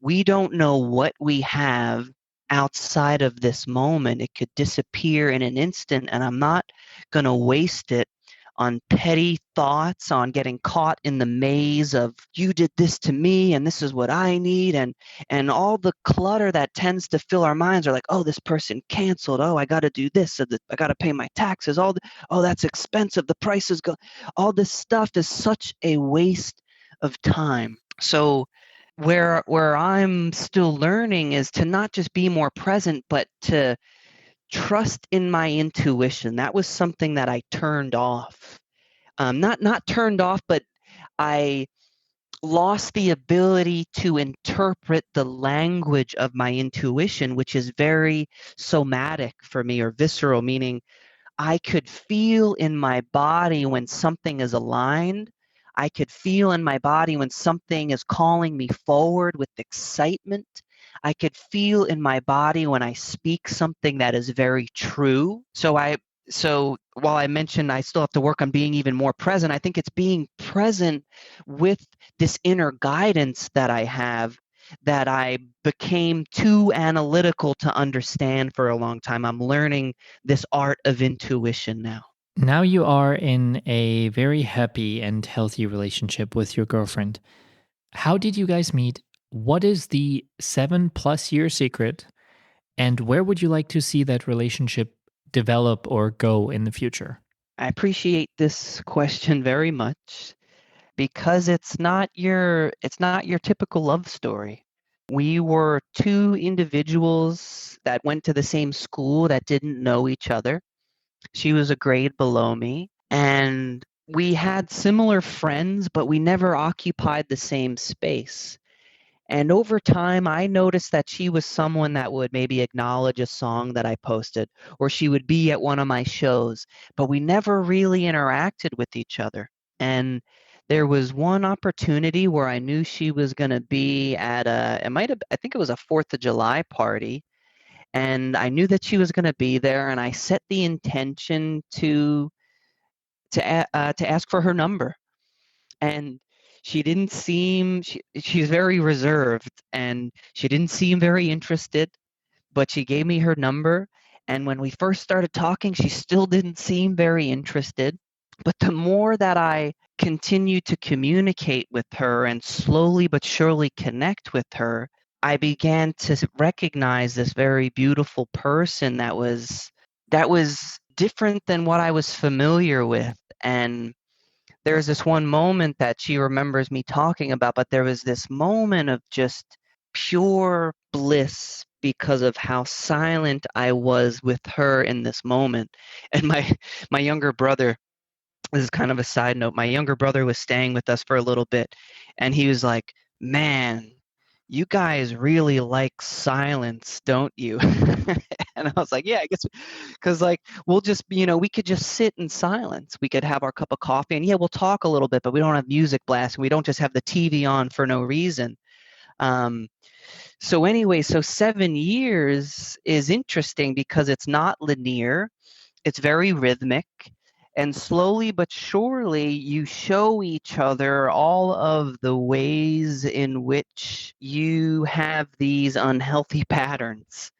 B: we don't know what we have outside of this moment. It could disappear in an instant, and I'm not going to waste it on petty thoughts, on getting caught in the maze of you did this to me and this is what I need, and all the clutter that tends to fill our minds are like, oh, this person canceled, oh, I got to do this, I got to pay my taxes, oh, that's expensive, the price is go. All this stuff is such a waste of time. So where I'm still learning is to not just be more present, but to trust in my intuition. That was something that I turned off. Not turned off, but I lost the ability to interpret the language of my intuition, which is very somatic for me, or visceral, meaning I could feel in my body when something is aligned. I could feel in my body when something is calling me forward with excitement. I could feel in my body when I speak something that is very true. So while I mentioned I still have to work on being even more present, I think it's being present with this inner guidance that I have, that I became too analytical to understand for a long time. I'm learning this art of intuition now.
A: Now you are in a very happy and healthy relationship with your girlfriend. How did you guys meet? What is the 7+ year secret? And where would you like to see that relationship develop or go in the future?
B: I appreciate this question very much, because it's not your typical love story. We were two individuals that went to the same school that didn't know each other. She was a grade below me, and we had similar friends, but we never occupied the same space. And over time, I noticed that she was someone that would maybe acknowledge a song that I posted, or she would be at one of my shows, but we never really interacted with each other. And there was one opportunity where I knew she was going to be at I think it was a 4th of July party, and I knew that she was going to be there, and I set the intention to ask for her number. And she's very reserved, and she didn't seem very interested, but she gave me her number. And when we first started talking, she still didn't seem very interested. But the more that I continued to communicate with her and slowly but surely connect with her, I began to recognize this very beautiful person that was different than what I was familiar with. And there's this one moment that she remembers me talking about, but there was this moment of just pure bliss because of how silent I was with her in this moment. And my younger brother, this is kind of a side note, my younger brother was staying with us for a little bit, and he was like, "Man, you guys really like silence, don't you?" And I was like, "Yeah, I guess," because like we'll just, we could just sit in silence. We could have our cup of coffee, and yeah, we'll talk a little bit, but we don't have music blasting. We don't just have the TV on for no reason. Um, so anyway, so 7 years is interesting because it's not linear. It's very rhythmic. And slowly but surely, you show each other all of the ways in which you have these unhealthy patterns,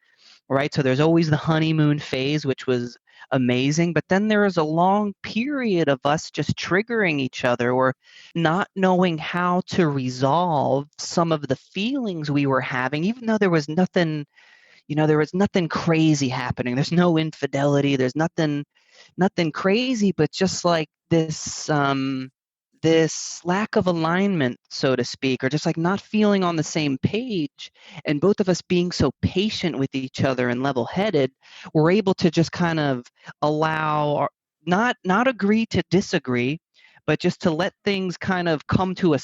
B: right? So there's always the honeymoon phase, which was amazing. But then there is a long period of us just triggering each other, or not knowing how to resolve some of the feelings we were having, even though there was nothing crazy happening. There's no infidelity. There's nothing crazy, but just like this lack of alignment, so to speak, or just like not feeling on the same page, and both of us being so patient with each other and level-headed, we're able to just kind of allow, not agree to disagree, but just to let things kind of come to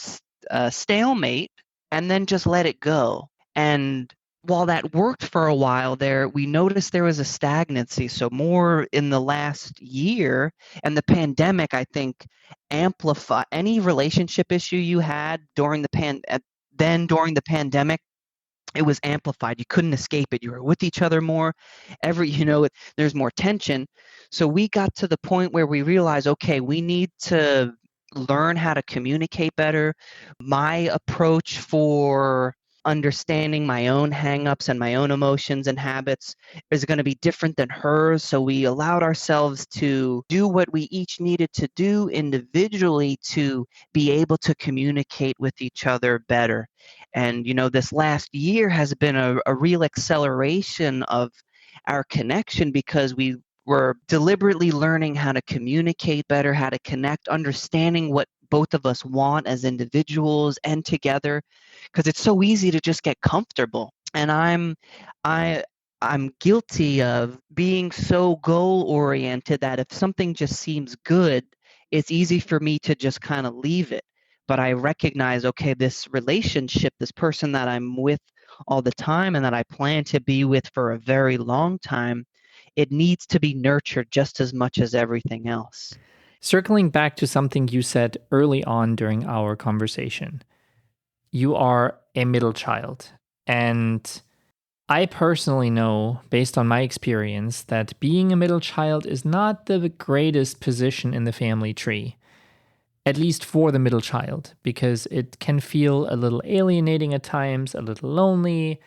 B: a stalemate and then just let it go. And while that worked for a while there, we noticed there was a stagnancy. So more in the last year, and the pandemic, I think, amplify any relationship issue you had during during the pandemic. It was amplified. You couldn't escape it. You were with each other more. There's more tension. So we got to the point where we realized, okay, we need to learn how to communicate better. My approach for understanding my own hangups and my own emotions and habits is going to be different than hers. So we allowed ourselves to do what we each needed to do individually to be able to communicate with each other better. And, this last year has been a real acceleration of our connection because we were deliberately learning how to communicate better, how to connect, understanding what both of us want as individuals and together, because it's so easy to just get comfortable. And I'm guilty of being so goal oriented that if something just seems good, it's easy for me to just kind of leave it. But I recognize, okay, this relationship, this person that I'm with all the time and that I plan to be with for a very long time, it needs to be nurtured just as much as everything else.
A: Circling back to something you said early on during our conversation, you are a middle child. And I personally know, based on my experience, that being a middle child is not the greatest position in the family tree, at least for the middle child, because it can feel a little alienating at times, a little lonely.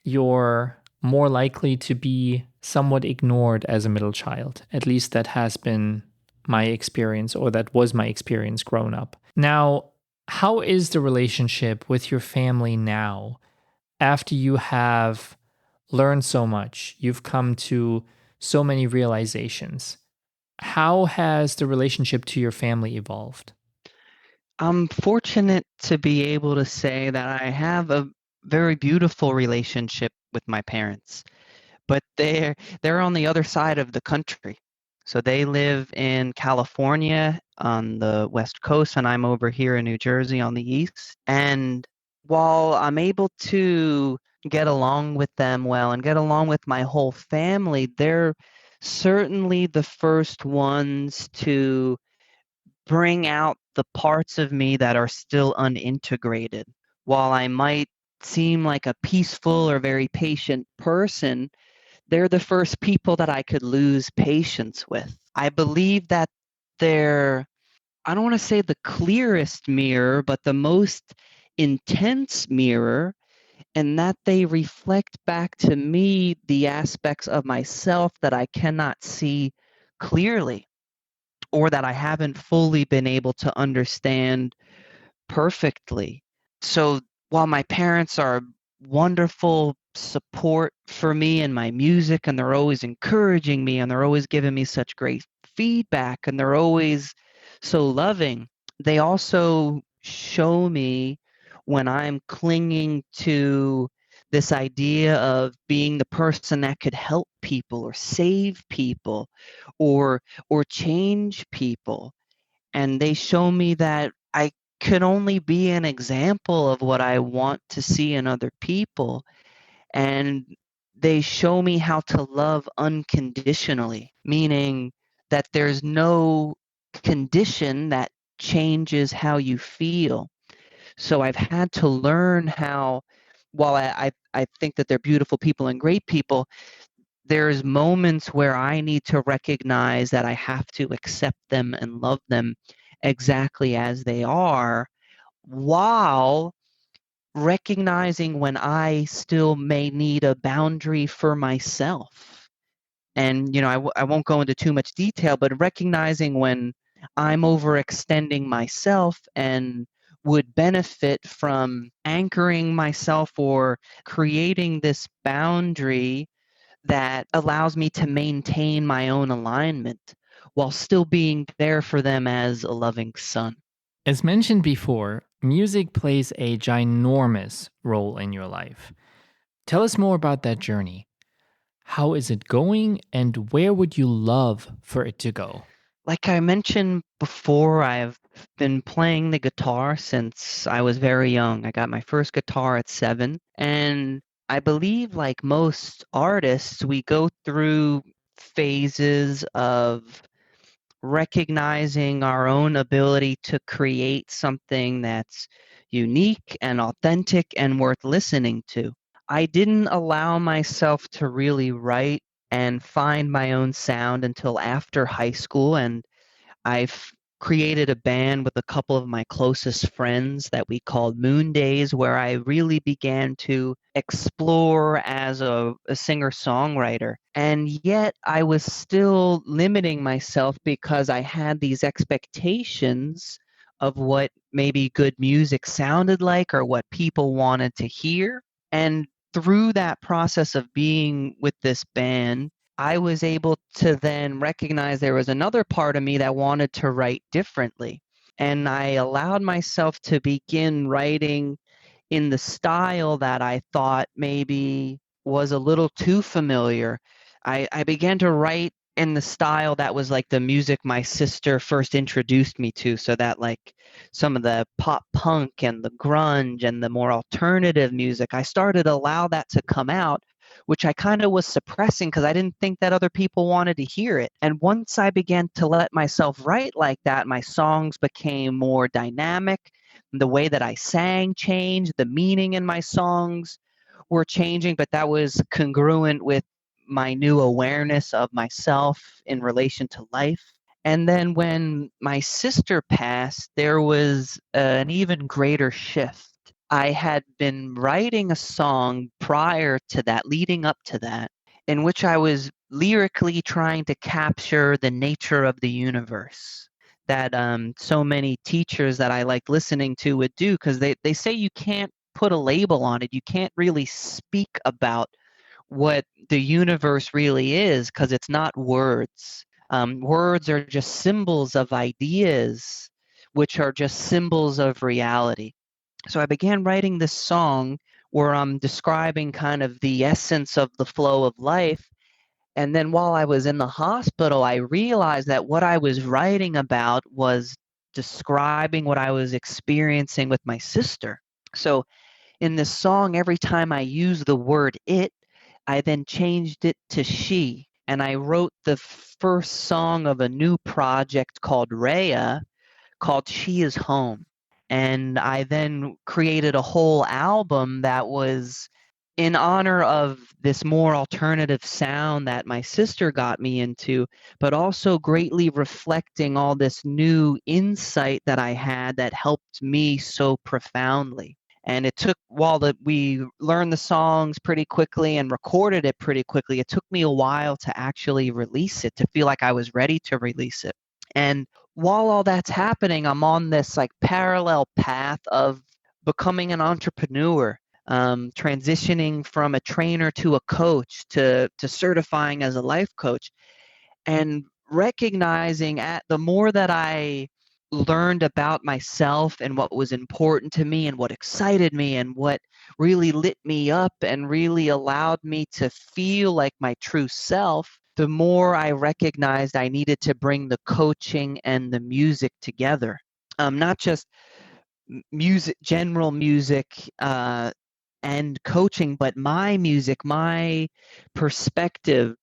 A: You're more likely to be somewhat ignored as a middle child. At least that has been my experience, or that was my experience growing up. Now, how is the relationship with your family now after you have learned so much? You've come to so many realizations. How has the relationship to your family evolved?
B: I'm fortunate to be able to say that I have a very beautiful relationship with my parents, but they're on the other side of the country. So they live in California on the West Coast, and I'm over here in New Jersey on the East. And while I'm able to get along with them well and get along with my whole family, they're certainly the first ones to bring out the parts of me that are still unintegrated. While I might seem like a peaceful or very patient person, they're the first people that I could lose patience with. I believe that they're, I don't want to say the clearest mirror, but the most intense mirror, and that they reflect back to me the aspects of myself that I cannot see clearly, or that I haven't fully been able to understand perfectly. So while my parents are wonderful support for me and my music, and they're always encouraging me, and they're always giving me such great feedback, and they're always so loving, they also show me when I'm clinging to this idea of being the person that could help people or save people or change people. And they show me that I can only be an example of what I want to see in other people. And they show me how to love unconditionally, meaning that there's no condition that changes how you feel. So I've had to learn how, while I think that they're beautiful people and great people, there's moments where I need to recognize that I have to accept them and love them exactly as they are, while recognizing when I still may need a boundary for myself. And, I won't go into too much detail, but recognizing when I'm overextending myself and would benefit from anchoring myself or creating this boundary that allows me to maintain my own alignment while still being there for them as a loving son.
A: As mentioned before, music plays a ginormous role in your life. Tell us more about that journey. How is it going, and where would you love for it to go?
B: Like I mentioned before, I've been playing the guitar since I was very young. I got my first guitar at 7, and I believe, like most artists, we go through phases of recognizing our own ability to create something that's unique and authentic and worth listening to. I didn't allow myself to really write and find my own sound until after high school, and I've created a band with a couple of my closest friends that we called Moon Days, where I really began to explore as a singer songwriter. And yet I was still limiting myself because I had these expectations of what maybe good music sounded like or what people wanted to hear. And through that process of being with this band, I was able to then recognize there was another part of me that wanted to write differently. And I allowed myself to begin writing in the style that I thought maybe was a little too familiar. I began to write in the style that was like the music my sister first introduced me to, so that like some of the pop punk and the grunge and the more alternative music, I started to allow that to come out, which I kind of was suppressing because I didn't think that other people wanted to hear it. And once I began to let myself write like that, my songs became more dynamic. The way that I sang changed, the meaning in my songs were changing, but that was congruent with my new awareness of myself in relation to life. And then when my sister passed, there was an even greater shift. I had been writing a song prior to that, leading up to that, in which I was lyrically trying to capture the nature of the universe that so many teachers that I like listening to would do, because they say you can't put a label on it. You can't really speak about what the universe really is because it's not words. Words are just symbols of ideas, which are just symbols of reality. So I began writing this song where I'm describing kind of the essence of the flow of life. And then while I was in the hospital, I realized that what I was writing about was describing what I was experiencing with my sister. So in this song, every time I use the word it, I then changed it to she. And I wrote the first song of a new project called Rrhea, called She Is Home. And I then created a whole album that was in honor of this more alternative sound that my sister got me into, but also greatly reflecting all this new insight that I had that helped me so profoundly. And it took, while we learned the songs pretty quickly and recorded it pretty quickly, it took me a while to actually release it, to feel like I was ready to release it. And while all that's happening, I'm on this like parallel path of becoming an entrepreneur, transitioning from a trainer to a coach to certifying as a life coach, and recognizing at the more that I learned about myself and what was important to me and what excited me and what really lit me up and really allowed me to feel like my true self, the more I recognized I needed to bring the coaching and the music together. Not just music, general music, and coaching, but my music, my perspective,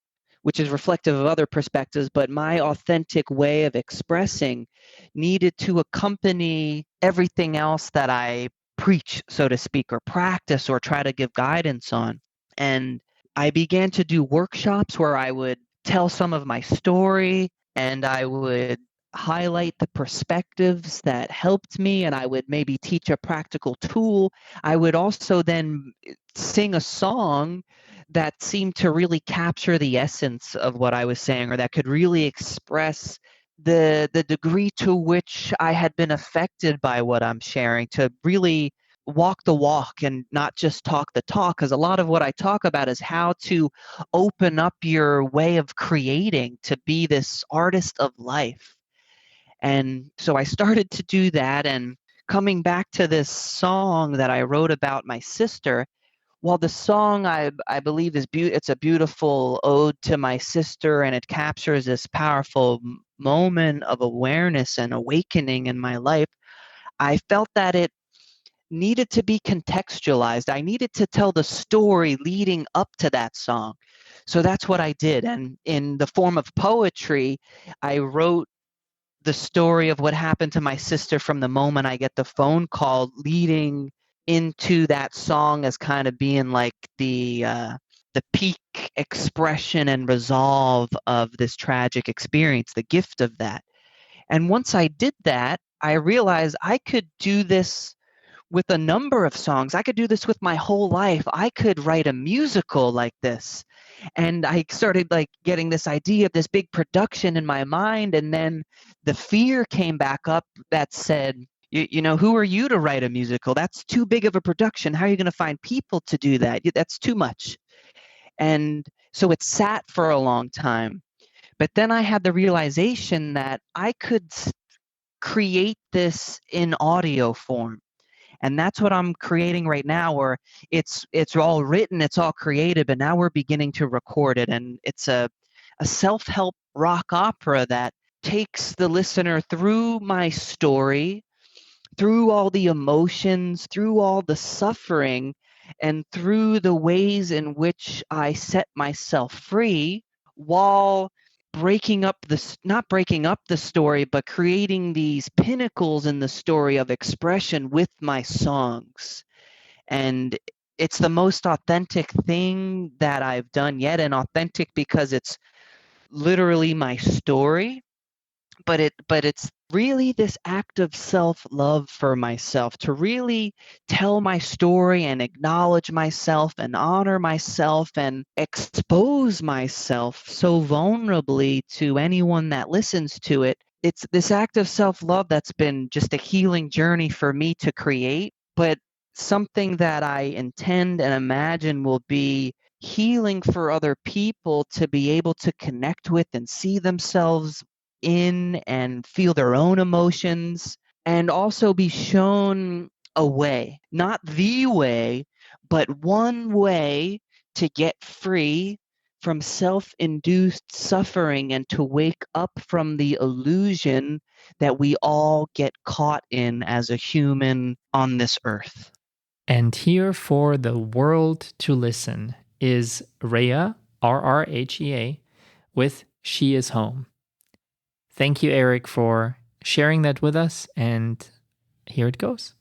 B: which is reflective of other perspectives, but my authentic way of expressing needed to accompany everything else that I preach, so to speak, or practice or try to give guidance on. And I began to do workshops where I would tell some of my story and I would highlight the perspectives that helped me, and I would maybe teach a practical tool. I would also then sing a song that seemed to really capture the essence of what I was saying, or that could really express the degree to which I had been affected by what I'm sharing, to really walk the walk and not just talk the talk, because a lot of what I talk about is how to open up your way of creating to be this artist of life. And so I started to do that, and coming back to this song that I wrote about my sister, while the song I believe it's a beautiful ode to my sister, and it captures this powerful moment of awareness and awakening in my life, I felt that it needed to be contextualized. I needed to tell the story leading up to that song. So that's what I did. And in the form of poetry, I wrote the story of what happened to my sister from the moment I get the phone call, leading into that song as kind of being like the peak expression and resolve of this tragic experience, the gift of that. And once I did that, I realized I could do this with a number of songs. I could do this with my whole life. I could write a musical like this. And I started like getting this idea of this big production in my mind, and then the fear came back up that said, you know, who are you to write a musical? That's too big of a production. How are you going to find people to do that? That's too much. And so it sat for a long time. But then I had the realization that I could create this in audio form. And that's what I'm creating right now, where it's all written, it's all created, but now we're beginning to record it. And it's a self-help rock opera that takes the listener through my story, through all the emotions, through all the suffering, and through the ways in which I set myself free, while not breaking up the story, but creating these pinnacles in the story of expression with my songs. And it's the most authentic thing that I've done yet, and authentic because it's literally my story, but it's really this act of self-love for myself, to really tell my story and acknowledge myself and honor myself and expose myself so vulnerably to anyone that listens to it. It's this act of self-love that's been just a healing journey for me to create, but something that I intend and imagine will be healing for other people to be able to connect with and see themselves in and feel their own emotions, and also be shown a way, not the way, but one way to get free from self-induced suffering and to wake up from the illusion that we all get caught in as a human on this earth.
A: And here for the world to listen is Rrhea, Rrhea, with She Is Home. Thank you, Eric, for sharing that with us, and here it goes.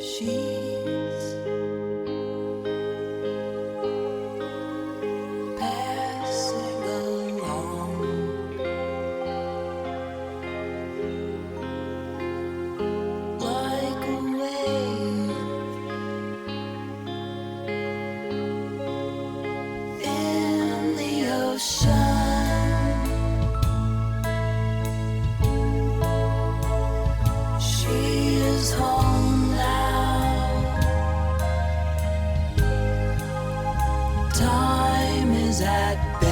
C: She's passing along, like a wave in the ocean. She is home now. Time is at bay.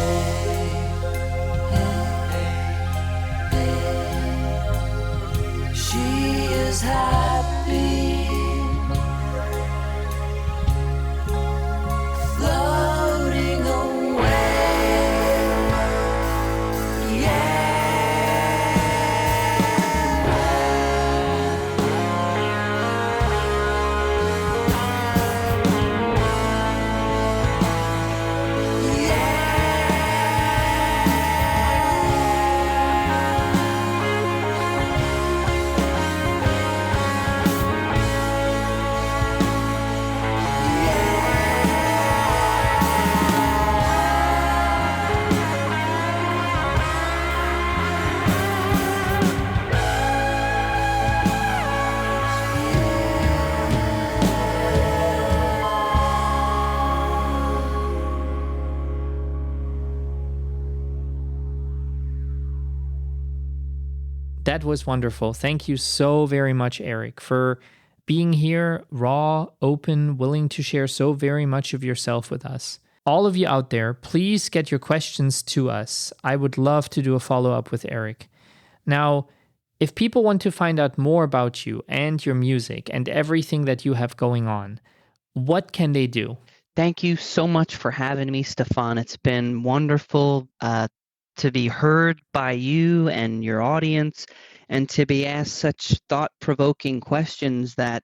C: She is happy, floating away.
A: That was wonderful. Thank you so very much, Eric, for being here, raw, open, willing to share so very much of yourself with us. All of you out there, please get your questions to us. I would love to do a follow-up with Eric. Now, if people want to find out more about you and your music and everything that you have going on, what can they do?
B: Thank you so much for having me, Stefan. It's been wonderful to be heard by you and your audience, and to be asked such thought-provoking questions that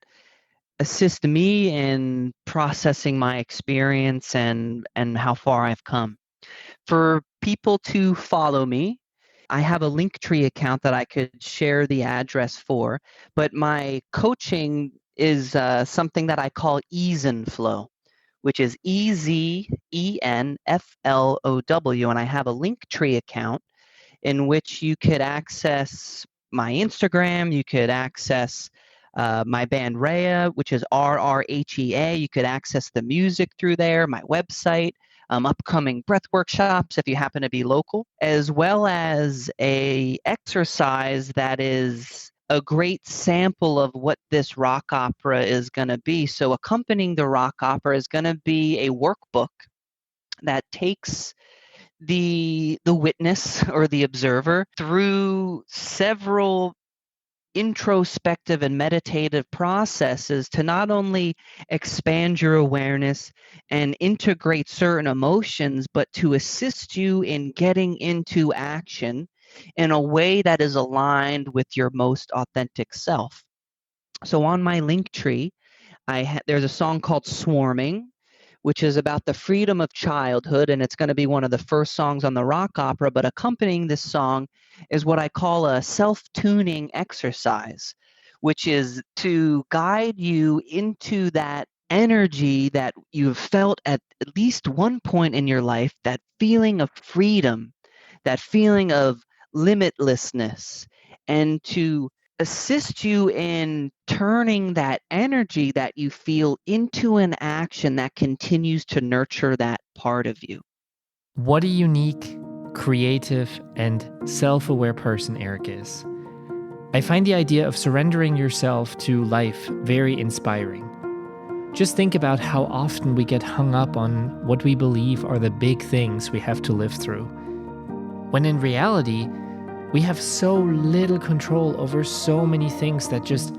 B: assist me in processing my experience and how far I've come. For people to follow me, I have a Linktree account that I could share the address for, but my coaching is something that I call Ease and Flow, which is EZENFLOW, and I have a Linktree account in which you could access my Instagram, you could access my band Rrhea, which is RRHEA. You could access the music through there, my website, upcoming breath workshops if you happen to be local, as well as a exercise that is a great sample of what this rock opera is going to be. So accompanying the rock opera is going to be a workbook that takes the witness or the observer through several introspective and meditative processes to not only expand your awareness and integrate certain emotions, but to assist you in getting into action in a way that is aligned with your most authentic self. So on my Linktree, there's a song called Swarming, which is about the freedom of childhood, and it's going to be one of the first songs on the rock opera. But accompanying this song is what I call a self-tuning exercise, which is to guide you into that energy that you've felt at least one point in your life, that feeling of freedom, that feeling of limitlessness, and to assist you in turning that energy that you feel into an action that continues to nurture that part of you.
A: What a unique, creative, and self-aware person Eric is. I find the idea of surrendering yourself to life very inspiring. Just think about how often we get hung up on what we believe are the big things we have to live through, when in reality, we have so little control over so many things that just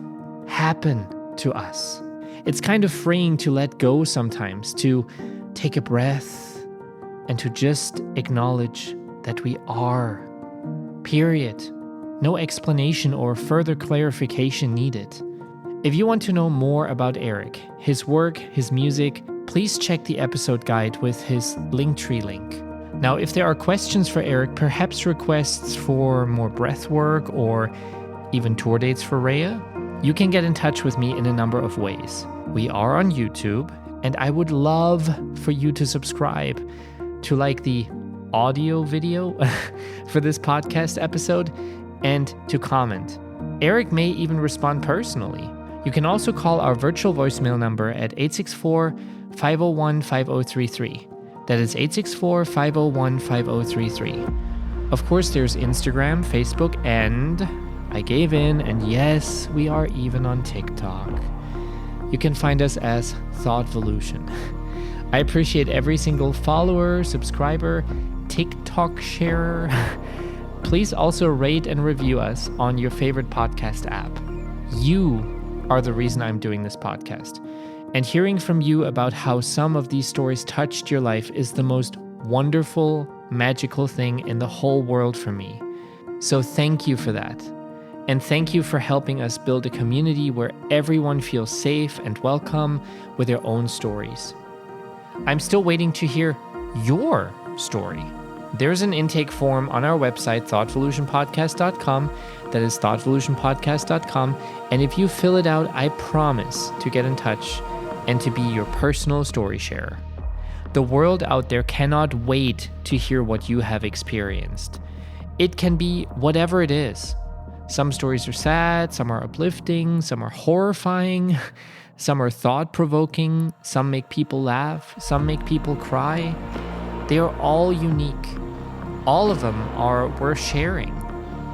A: happen to us. It's kind of freeing to let go sometimes, to take a breath, and to just acknowledge that we are. Period. No explanation or further clarification needed. If you want to know more about Eric, his work, his music, please check the episode guide with his Linktree link. Now, if there are questions for Eric, perhaps requests for more breath work or even tour dates for Rrhea, You can get in touch with me in a number of ways. We are on YouTube, and I would love for you to subscribe to like the audio video for this podcast episode and to comment. Eric may even respond personally. You can also call our virtual voicemail number at 864-501-5033. That is 864-501-5033. Of course, there's Instagram, Facebook, and I gave in, and yes, we are even on TikTok. You can find us as Thoughtvolution. I appreciate every single follower, subscriber, TikTok sharer. Please also rate and review us on your favorite podcast app. You are the reason I'm doing this podcast. And hearing from you about how some of these stories touched your life is the most wonderful, magical thing in the whole world for me. So thank you for that. And thank you for helping us build a community where everyone feels safe and welcome with their own stories. I'm still waiting to hear your story. There's an intake form on our website, thoughtvolutionpodcast.com. That is thoughtvolutionpodcast.com. And if you fill it out, I promise to get in touch and to be your personal story sharer. The world out there cannot wait to hear what you have experienced. It can be whatever it is. Some stories are sad, some are uplifting, some are horrifying, some are thought-provoking, some make people laugh, some make people cry. They are all unique. All of them are worth sharing.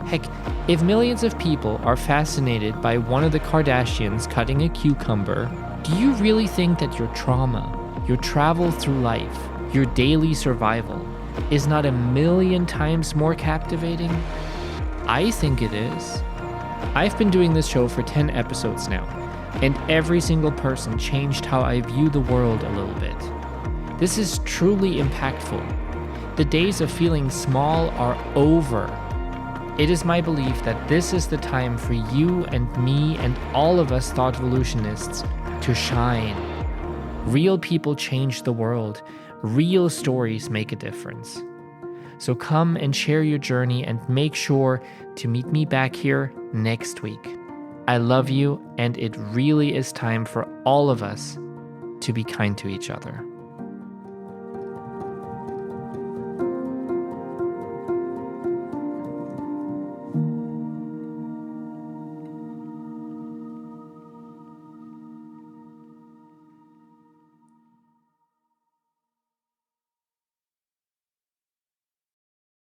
A: Heck, if millions of people are fascinated by one of the Kardashians cutting a cucumber, do you really think that your trauma, your travel through life, your daily survival is not 1,000,000 times more captivating? I think it is. I've been doing this show for 10 episodes now, and every single person changed how I view the world a little bit. This is truly impactful. The days of feeling small are over. It is my belief that this is the time for you and me and all of us Thoughtvolutionists to shine. Real people change the world. Real stories make a difference. So come and share your journey and make sure to meet me back here next week. I love you, and it really is time for all of us to be kind to each other.